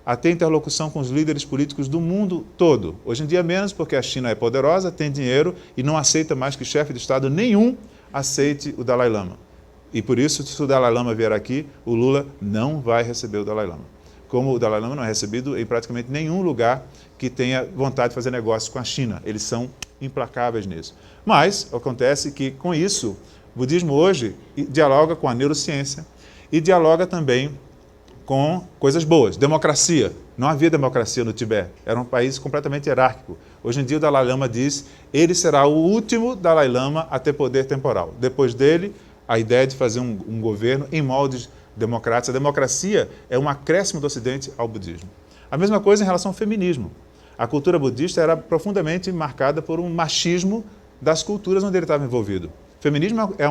a ter interlocução com os líderes políticos do mundo todo. Hoje em dia menos, porque a China é poderosa, tem dinheiro e não aceita mais que chefe de Estado nenhum aceite o Dalai Lama. E por isso, se o Dalai Lama vier aqui, o Lula não vai receber o Dalai Lama. Como o Dalai Lama não é recebido em praticamente nenhum lugar que tenha vontade de fazer negócios com a China. Eles são implacáveis nisso. Mas acontece que, com isso, o budismo hoje dialoga com a neurociência e dialoga também com coisas boas. Democracia. Não havia democracia no Tibete. Era um país completamente hierárquico. Hoje em dia o Dalai Lama diz: ele será o último Dalai Lama a ter poder temporal. Depois dele, a ideia de fazer um governo em moldes democráticos. A democracia é um acréscimo do Ocidente ao budismo. A mesma coisa em relação ao feminismo. A cultura budista era profundamente marcada por um machismo das culturas onde ele estava envolvido. O feminismo é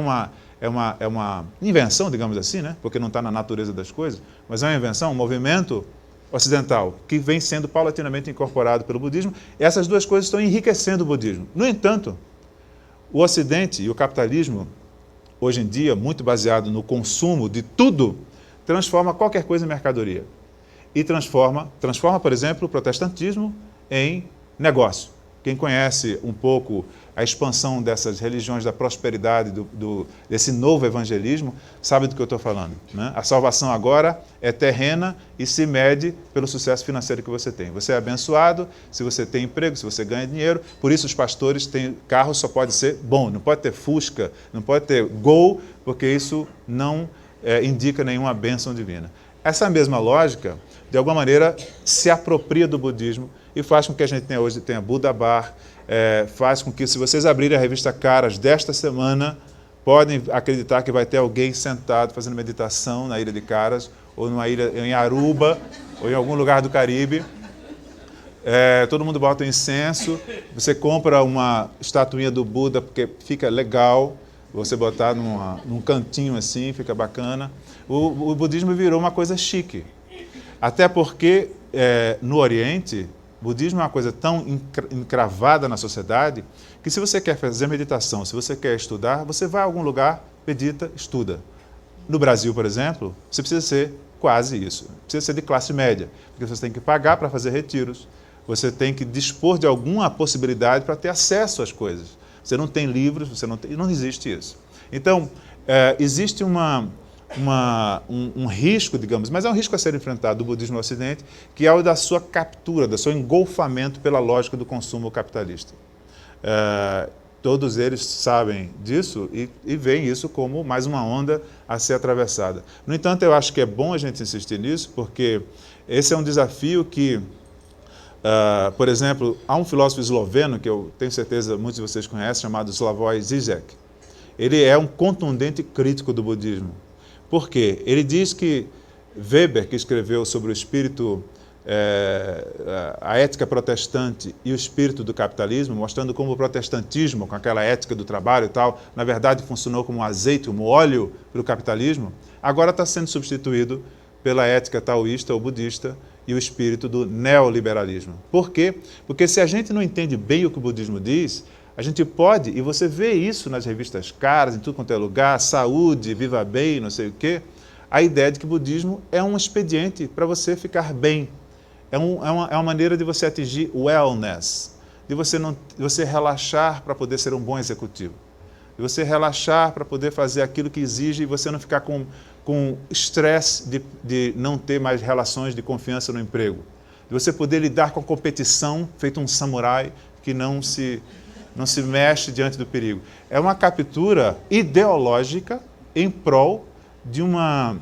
uma invenção, digamos assim, né? Porque não está na natureza das coisas, mas é uma invenção, um movimento ocidental que vem sendo paulatinamente incorporado pelo budismo. Essas duas coisas estão enriquecendo o budismo. No entanto, o Ocidente e o capitalismo, hoje em dia, muito baseado no consumo de tudo, transforma qualquer coisa em mercadoria. E transforma, por exemplo, o protestantismo em negócio. Quem conhece um pouco a expansão dessas religiões da prosperidade, desse novo evangelismo, sabe do que eu estou falando, né? A salvação agora é terrena e se mede pelo sucesso financeiro que você tem. Você é abençoado se você tem emprego, se você ganha dinheiro. Por isso os pastores têm carro, só pode ser bom, não pode ter Fusca, não pode ter Gol, porque isso não indica nenhuma bênção divina. Essa mesma lógica, de alguma maneira, se apropria do budismo e faz com que a gente tenha Buda Bar, faz com que, se vocês abrirem a revista Caras desta semana, podem acreditar que vai ter alguém sentado fazendo meditação na ilha de Caras, ou numa ilha em Aruba, ou em algum lugar do Caribe, todo mundo bota incenso, você compra uma estatuinha do Buda porque fica legal, você botar num cantinho assim, fica bacana. O budismo virou uma coisa chique. Até porque, no Oriente, o budismo é uma coisa tão encravada na sociedade que se você quer fazer meditação, se você quer estudar, você vai a algum lugar, medita, estuda. No Brasil, por exemplo, você precisa ser quase isso. Precisa ser de classe média, porque você tem que pagar para fazer retiros, você tem que dispor de alguma possibilidade para ter acesso às coisas. Você não tem livros, não existe isso. Então, existe um risco, digamos, mas é um risco a ser enfrentado do budismo no Ocidente, que é o da sua captura, do seu engolfamento pela lógica do consumo capitalista. Todos eles sabem disso e veem isso como mais uma onda a ser atravessada. No entanto, eu acho que é bom a gente insistir nisso, porque esse é um desafio que, por exemplo, há um filósofo esloveno, que eu tenho certeza muitos de vocês conhecem, chamado Slavoj Žižek. Ele é um contundente crítico do budismo. Por quê? Ele diz que Weber, que escreveu sobre o espírito, a ética protestante e o espírito do capitalismo, mostrando como o protestantismo, com aquela ética do trabalho e tal, na verdade funcionou como um azeite, um óleo para o capitalismo, agora está sendo substituído pela ética taoísta ou budista e o espírito do neoliberalismo. Por quê? Porque se a gente não entende bem o que o budismo diz, a gente pode, e você vê isso nas revistas caras, em tudo quanto é lugar, saúde, viva bem, não sei o quê, a ideia de que o budismo é um expediente para você ficar bem. É uma maneira de você atingir wellness, de você relaxar para poder ser um bom executivo, de você relaxar para poder fazer aquilo que exige e você não ficar com estresse de não ter mais relações de confiança no emprego, de você poder lidar com a competição feito um samurai que não se mexe diante do perigo. É uma captura ideológica em prol de uma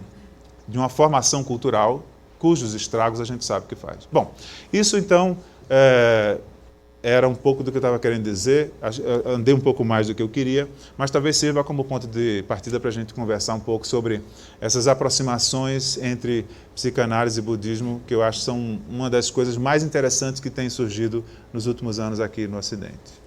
formação cultural cujos estragos a gente sabe que faz. Bom, isso então era um pouco do que eu estava querendo dizer, andei um pouco mais do que eu queria, mas talvez sirva como ponto de partida para a gente conversar um pouco sobre essas aproximações entre psicanálise e budismo, que eu acho são uma das coisas mais interessantes que tem surgido nos últimos anos aqui no Ocidente.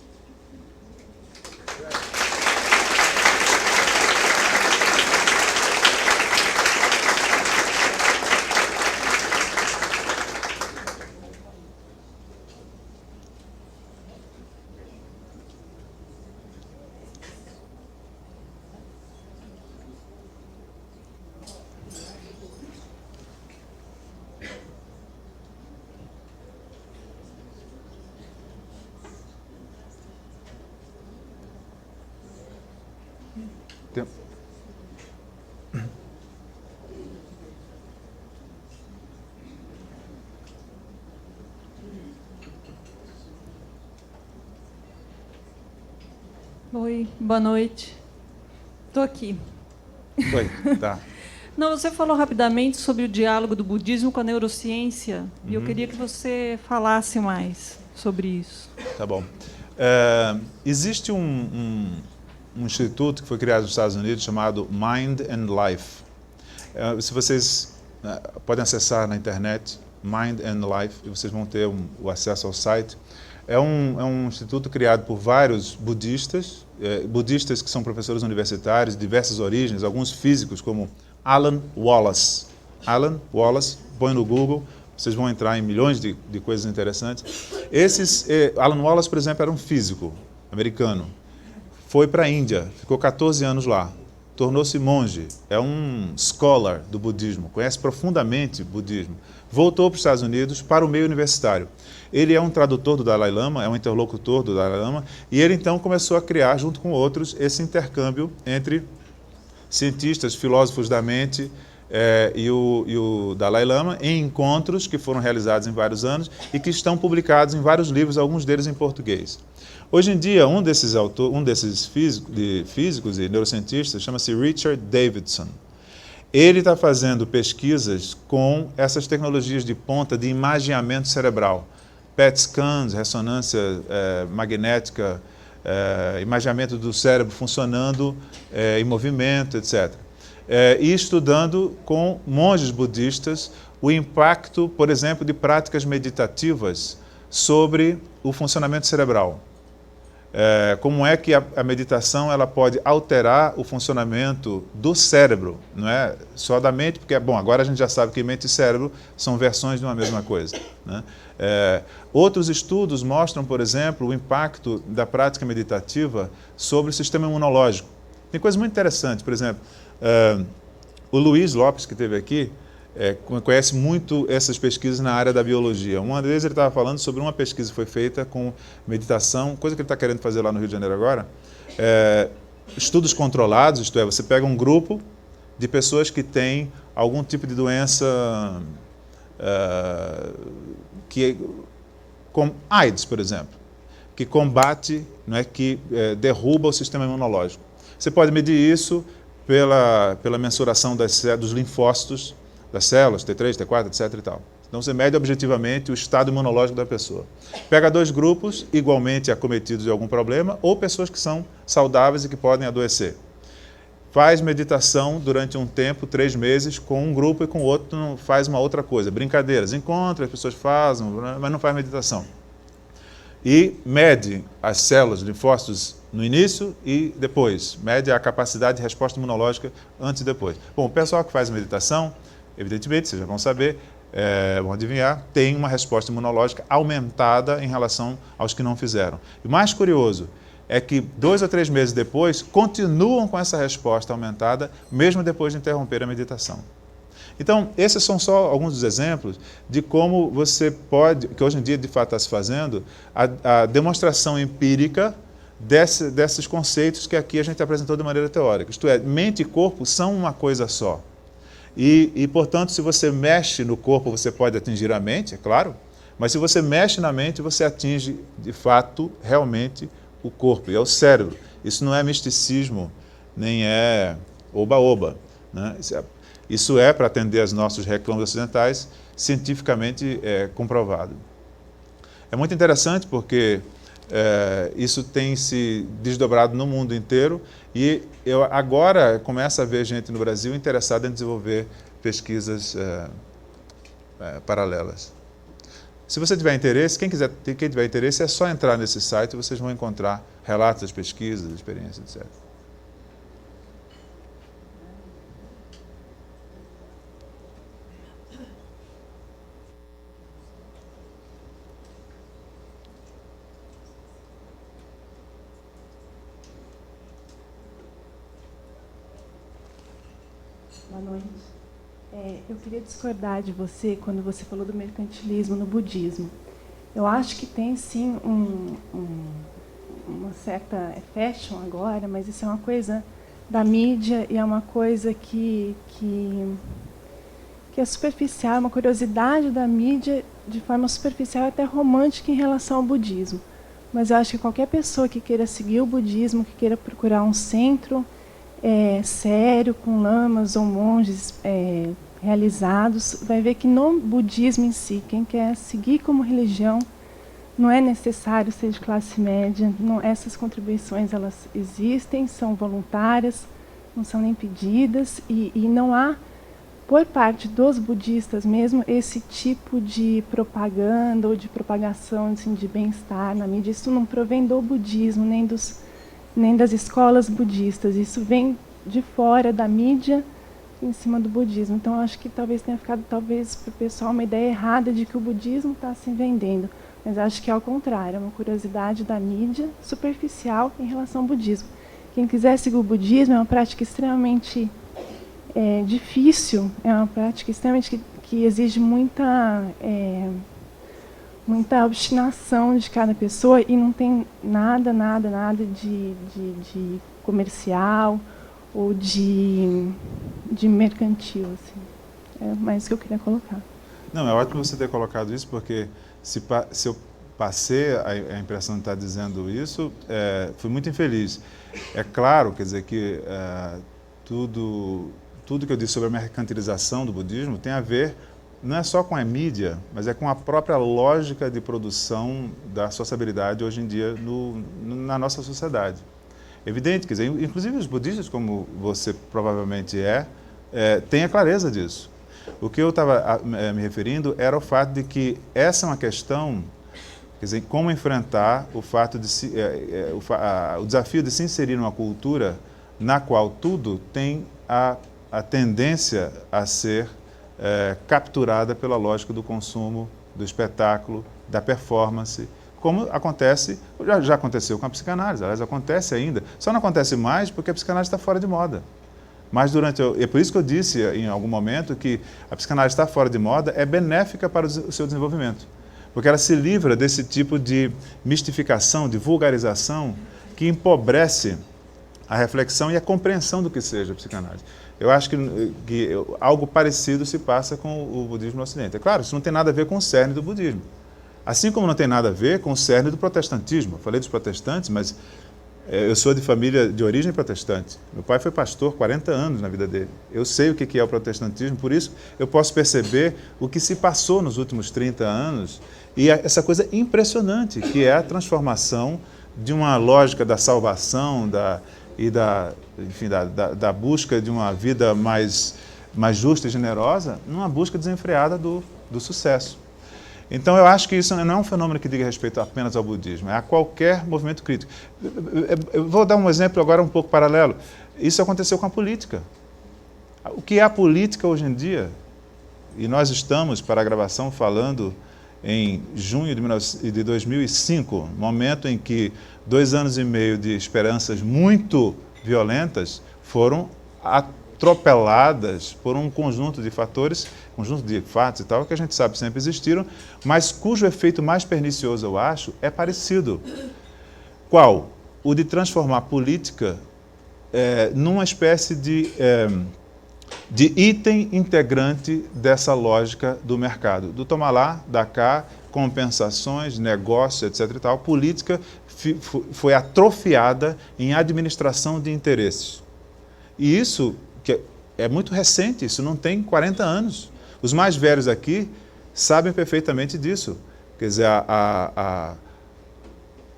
Oi, boa noite. Estou aqui. Oi, tá. Não, você falou rapidamente sobre o diálogo do budismo com a neurociência, e eu queria que você falasse mais sobre isso. Tá bom. Existe um instituto que foi criado nos Estados Unidos chamado Mind and Life. Se vocês podem acessar na internet, Mind and Life, e vocês vão ter o acesso ao site. É um instituto criado por vários budistas que são professores universitários de diversas origens, alguns físicos, como Alan Wallace. Alan Wallace, põe no Google, vocês vão entrar em milhões de coisas interessantes. Alan Wallace, por exemplo, era um físico americano. Foi para a Índia, ficou 14 anos lá, tornou-se monge, é um scholar do budismo, conhece profundamente o budismo. Voltou para os Estados Unidos para o meio universitário. Ele é um tradutor do Dalai Lama, é um interlocutor do Dalai Lama, e ele então começou a criar, junto com outros, esse intercâmbio entre cientistas, filósofos da mente e o Dalai Lama, em encontros que foram realizados em vários anos e que estão publicados em vários livros, alguns deles em português. Hoje em dia, um desses físicos e neurocientistas chama-se Richard Davidson. Ele está fazendo pesquisas com essas tecnologias de ponta de imageamento cerebral. PET scans, ressonância magnética, imageamento do cérebro funcionando em movimento, etc. E estudando com monges budistas o impacto, por exemplo, de práticas meditativas sobre o funcionamento cerebral. Como é que a meditação ela pode alterar o funcionamento do cérebro, não é só da mente, porque, bom, agora a gente já sabe que mente e cérebro são versões de uma mesma coisa, né? Outros estudos mostram, por exemplo, o impacto da prática meditativa sobre o sistema imunológico. Tem coisas muito interessantes, por exemplo, o Luiz Lopes, que esteve aqui, conhece muito essas pesquisas na área da biologia. Uma vez ele estava falando sobre uma pesquisa que foi feita com meditação, coisa que ele está querendo fazer lá no Rio de Janeiro agora, estudos controlados, isto é, você pega um grupo de pessoas que têm algum tipo de doença, como AIDS, por exemplo, que combate, não é, que derruba o sistema imunológico. Você pode medir isso pela mensuração dos linfócitos, das células, T3, T4, etc. e tal. Então você mede objetivamente o estado imunológico da pessoa. Pega dois grupos igualmente acometidos de algum problema ou pessoas que são saudáveis e que podem adoecer. Faz meditação durante um tempo, 3 meses, com um grupo e com o outro faz uma outra coisa. Brincadeiras, encontra, as pessoas fazem, mas não faz meditação. E mede as células, linfócitos no início e depois. Mede a capacidade de resposta imunológica antes e depois. Bom, o pessoal que faz meditação, evidentemente, vocês já vão saber, vão adivinhar, tem uma resposta imunológica aumentada em relação aos que não fizeram. E o mais curioso é que 2 ou 3 meses depois, continuam com essa resposta aumentada, mesmo depois de interromper a meditação. Então, esses são só alguns dos exemplos de como você pode, que hoje em dia de fato está se fazendo, a demonstração empírica desses conceitos que aqui a gente apresentou de maneira teórica. Isto é, mente e corpo são uma coisa só. E, portanto, se você mexe no corpo, você pode atingir a mente, é claro, mas se você mexe na mente, você atinge, de fato, realmente o corpo, e é o cérebro. Isso não é misticismo, nem é oba-oba, né? Isso é, para atender aos nossos reclamos ocidentais, cientificamente comprovado. É muito interessante porque isso tem se desdobrado no mundo inteiro e eu agora começo a ver gente no Brasil interessada em desenvolver pesquisas paralelas. Se você tiver interesse, quem tiver interesse, é só entrar nesse site e vocês vão encontrar relatos das pesquisas, experiências, etc. Boa noite. Eu queria discordar de você quando você falou do mercantilismo no budismo. Eu acho que tem, sim, uma certa fashion agora, mas isso é uma coisa da mídia e é uma coisa que é superficial, é uma curiosidade da mídia de forma superficial e até romântica em relação ao budismo. Mas eu acho que qualquer pessoa que queira seguir o budismo, que queira procurar um centro sério, com lamas ou monges realizados, vai ver que no budismo em si, quem quer seguir como religião, não é necessário ser de classe média, essas contribuições elas existem, são voluntárias, não são nem pedidas, e não há, por parte dos budistas mesmo, esse tipo de propaganda ou de propagação assim, de bem-estar na mídia. Isso não provém do budismo, nem das escolas budistas. Isso vem de fora da mídia em cima do budismo. Então, eu acho que talvez tenha ficado, para o pessoal, uma ideia errada de que o budismo está se vendendo. Mas acho que é ao contrário, é uma curiosidade da mídia superficial em relação ao budismo. Quem quiser seguir o budismo é uma prática extremamente difícil, é uma prática extremamente que exige muita obstinação de cada pessoa e não tem nada de comercial ou de mercantil. Assim. É mais isso que eu queria colocar. Não, é ótimo você ter colocado isso, porque se eu passei a impressão de estar dizendo isso, fui muito infeliz. É claro, quer dizer, que tudo que eu disse sobre a mercantilização do budismo tem a ver não é só com a mídia, mas é com a própria lógica de produção da sociabilidade hoje em dia na nossa sociedade. Evidente, quer dizer, inclusive os budistas, como você provavelmente tem a clareza disso. O que eu estava me referindo era o fato de que essa é uma questão Quer dizer, como enfrentar o fato de o desafio de se inserir numa cultura na qual tudo tem a tendência a ser capturada pela lógica do consumo, do espetáculo, da performance, como acontece, já aconteceu com a psicanálise, aliás, acontece ainda. Só não acontece mais porque a psicanálise está fora de moda. Mas é por isso que eu disse em algum momento que a psicanálise está fora de moda é benéfica para o seu desenvolvimento. Porque ela se livra desse tipo de mistificação, de vulgarização que empobrece a reflexão e a compreensão do que seja a psicanálise. Eu acho que algo parecido se passa com o budismo no Ocidente. É claro, isso não tem nada a ver com o cerne do budismo. Assim como não tem nada a ver com o cerne do protestantismo. Eu falei dos protestantes, mas eu sou de família de origem protestante. Meu pai foi pastor 40 anos na vida dele. Eu sei o que é o protestantismo, por isso eu posso perceber o que se passou nos últimos 30 anos e essa coisa impressionante, que é a transformação de uma lógica da salvação da busca de uma vida mais justa e generosa numa busca desenfreada do sucesso. Então, eu acho que isso não é um fenômeno que diga respeito apenas ao budismo, é a qualquer movimento crítico. Eu vou dar um exemplo agora um pouco paralelo. Isso aconteceu com a política. O que é a política hoje em dia? E nós estamos, para a gravação, falando em junho de 2005, momento em que 2 anos e meio de esperanças muito violentas foram atropeladas por um conjunto de fatores, conjunto de fatos e tal, que a gente sabe sempre existiram, mas cujo efeito mais pernicioso, eu acho, é parecido. Qual? O de transformar a política numa espécie de item integrante dessa lógica do mercado, do tomar lá, dar cá, compensações, negócio, etc. e tal. Política foi atrofiada em administração de interesses. E isso que é muito recente, isso não tem 40 anos. Os mais velhos aqui sabem perfeitamente disso. Quer dizer,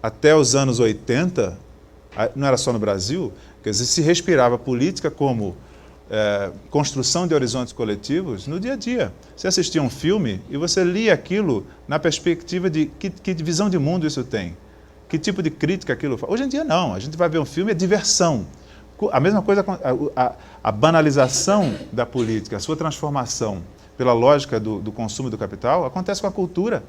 até os anos 80, não era só no Brasil, quer dizer, se respirava política como construção de horizontes coletivos no dia a dia. Você assistia um filme e você lia aquilo na perspectiva de que visão de mundo isso tem, que tipo de crítica aquilo faz. Hoje em dia não, a gente vai ver um filme, é diversão. A mesma coisa, a banalização da política, a sua transformação pela lógica do consumo do capital, acontece com a cultura.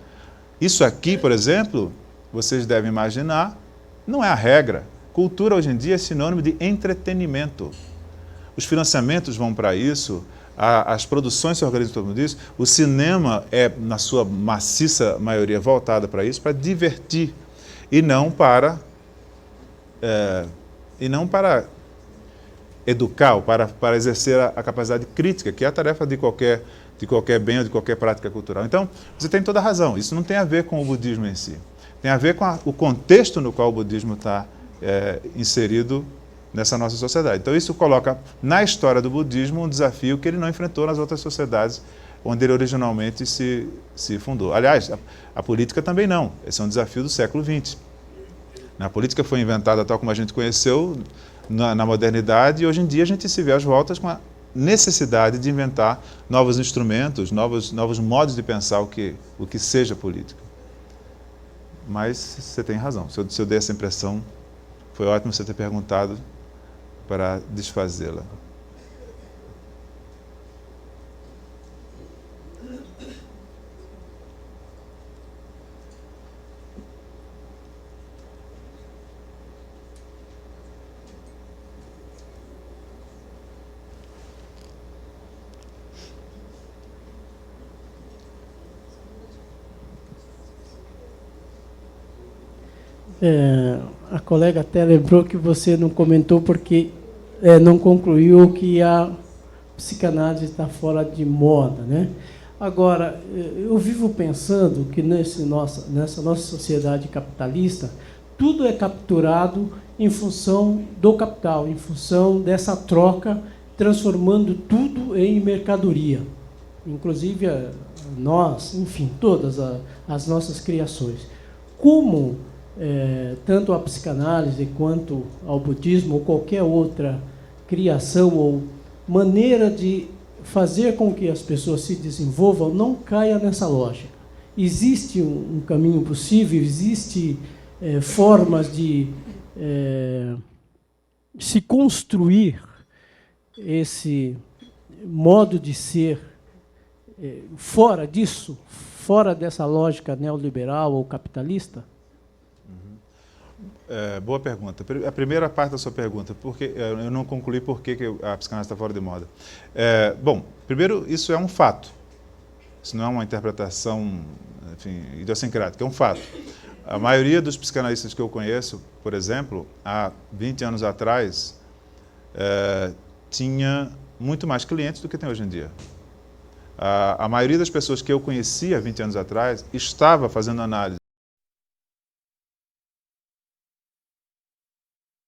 Isso aqui, por exemplo, vocês devem imaginar, não é a regra. Cultura hoje em dia é sinônimo de entretenimento. Os financiamentos vão para isso, as produções se organizam em torno disso, o cinema é, na sua maciça maioria, voltada para isso, para divertir, e não para educar, ou para exercer a capacidade crítica, que é a tarefa de qualquer bem ou de qualquer prática cultural. Então, você tem toda a razão, isso não tem a ver com o budismo em si, tem a ver com o contexto no qual o budismo está inserido nessa nossa sociedade. Então, isso coloca na história do budismo um desafio que ele não enfrentou nas outras sociedades onde ele originalmente se fundou. Aliás, a política também não, esse é um desafio do século XX. A política foi inventada tal como a gente conheceu na modernidade, e hoje em dia a gente se vê às voltas com a necessidade de inventar novos instrumentos, novos modos de pensar o que seja política. Mas você tem razão, se eu dei essa impressão, foi ótimo você ter perguntado para desfazê-la. A colega até lembrou que você não comentou porque não concluiu que a psicanálise está fora de moda, né? Agora, eu vivo pensando que nessa nossa sociedade capitalista, tudo é capturado em função do capital, em função dessa troca, transformando tudo em mercadoria. Inclusive nós, enfim, todas as nossas criações. Como tanto a psicanálise quanto ao budismo ou qualquer outra criação ou maneira de fazer com que as pessoas se desenvolvam não caia nessa lógica. existe um caminho possível, existe formas de se construir esse modo de ser fora disso, fora dessa lógica neoliberal ou capitalista? Boa pergunta. A primeira parte da sua pergunta, porque eu não concluí por que a psicanálise está fora de moda. Bom, primeiro, isso é um fato. Isso não é uma interpretação, enfim, idiosincrática, é um fato. A maioria dos psicanalistas que eu conheço, por exemplo, há 20 anos atrás, tinha muito mais clientes do que tem hoje em dia. A maioria das pessoas que eu conhecia 20 anos atrás estava fazendo análise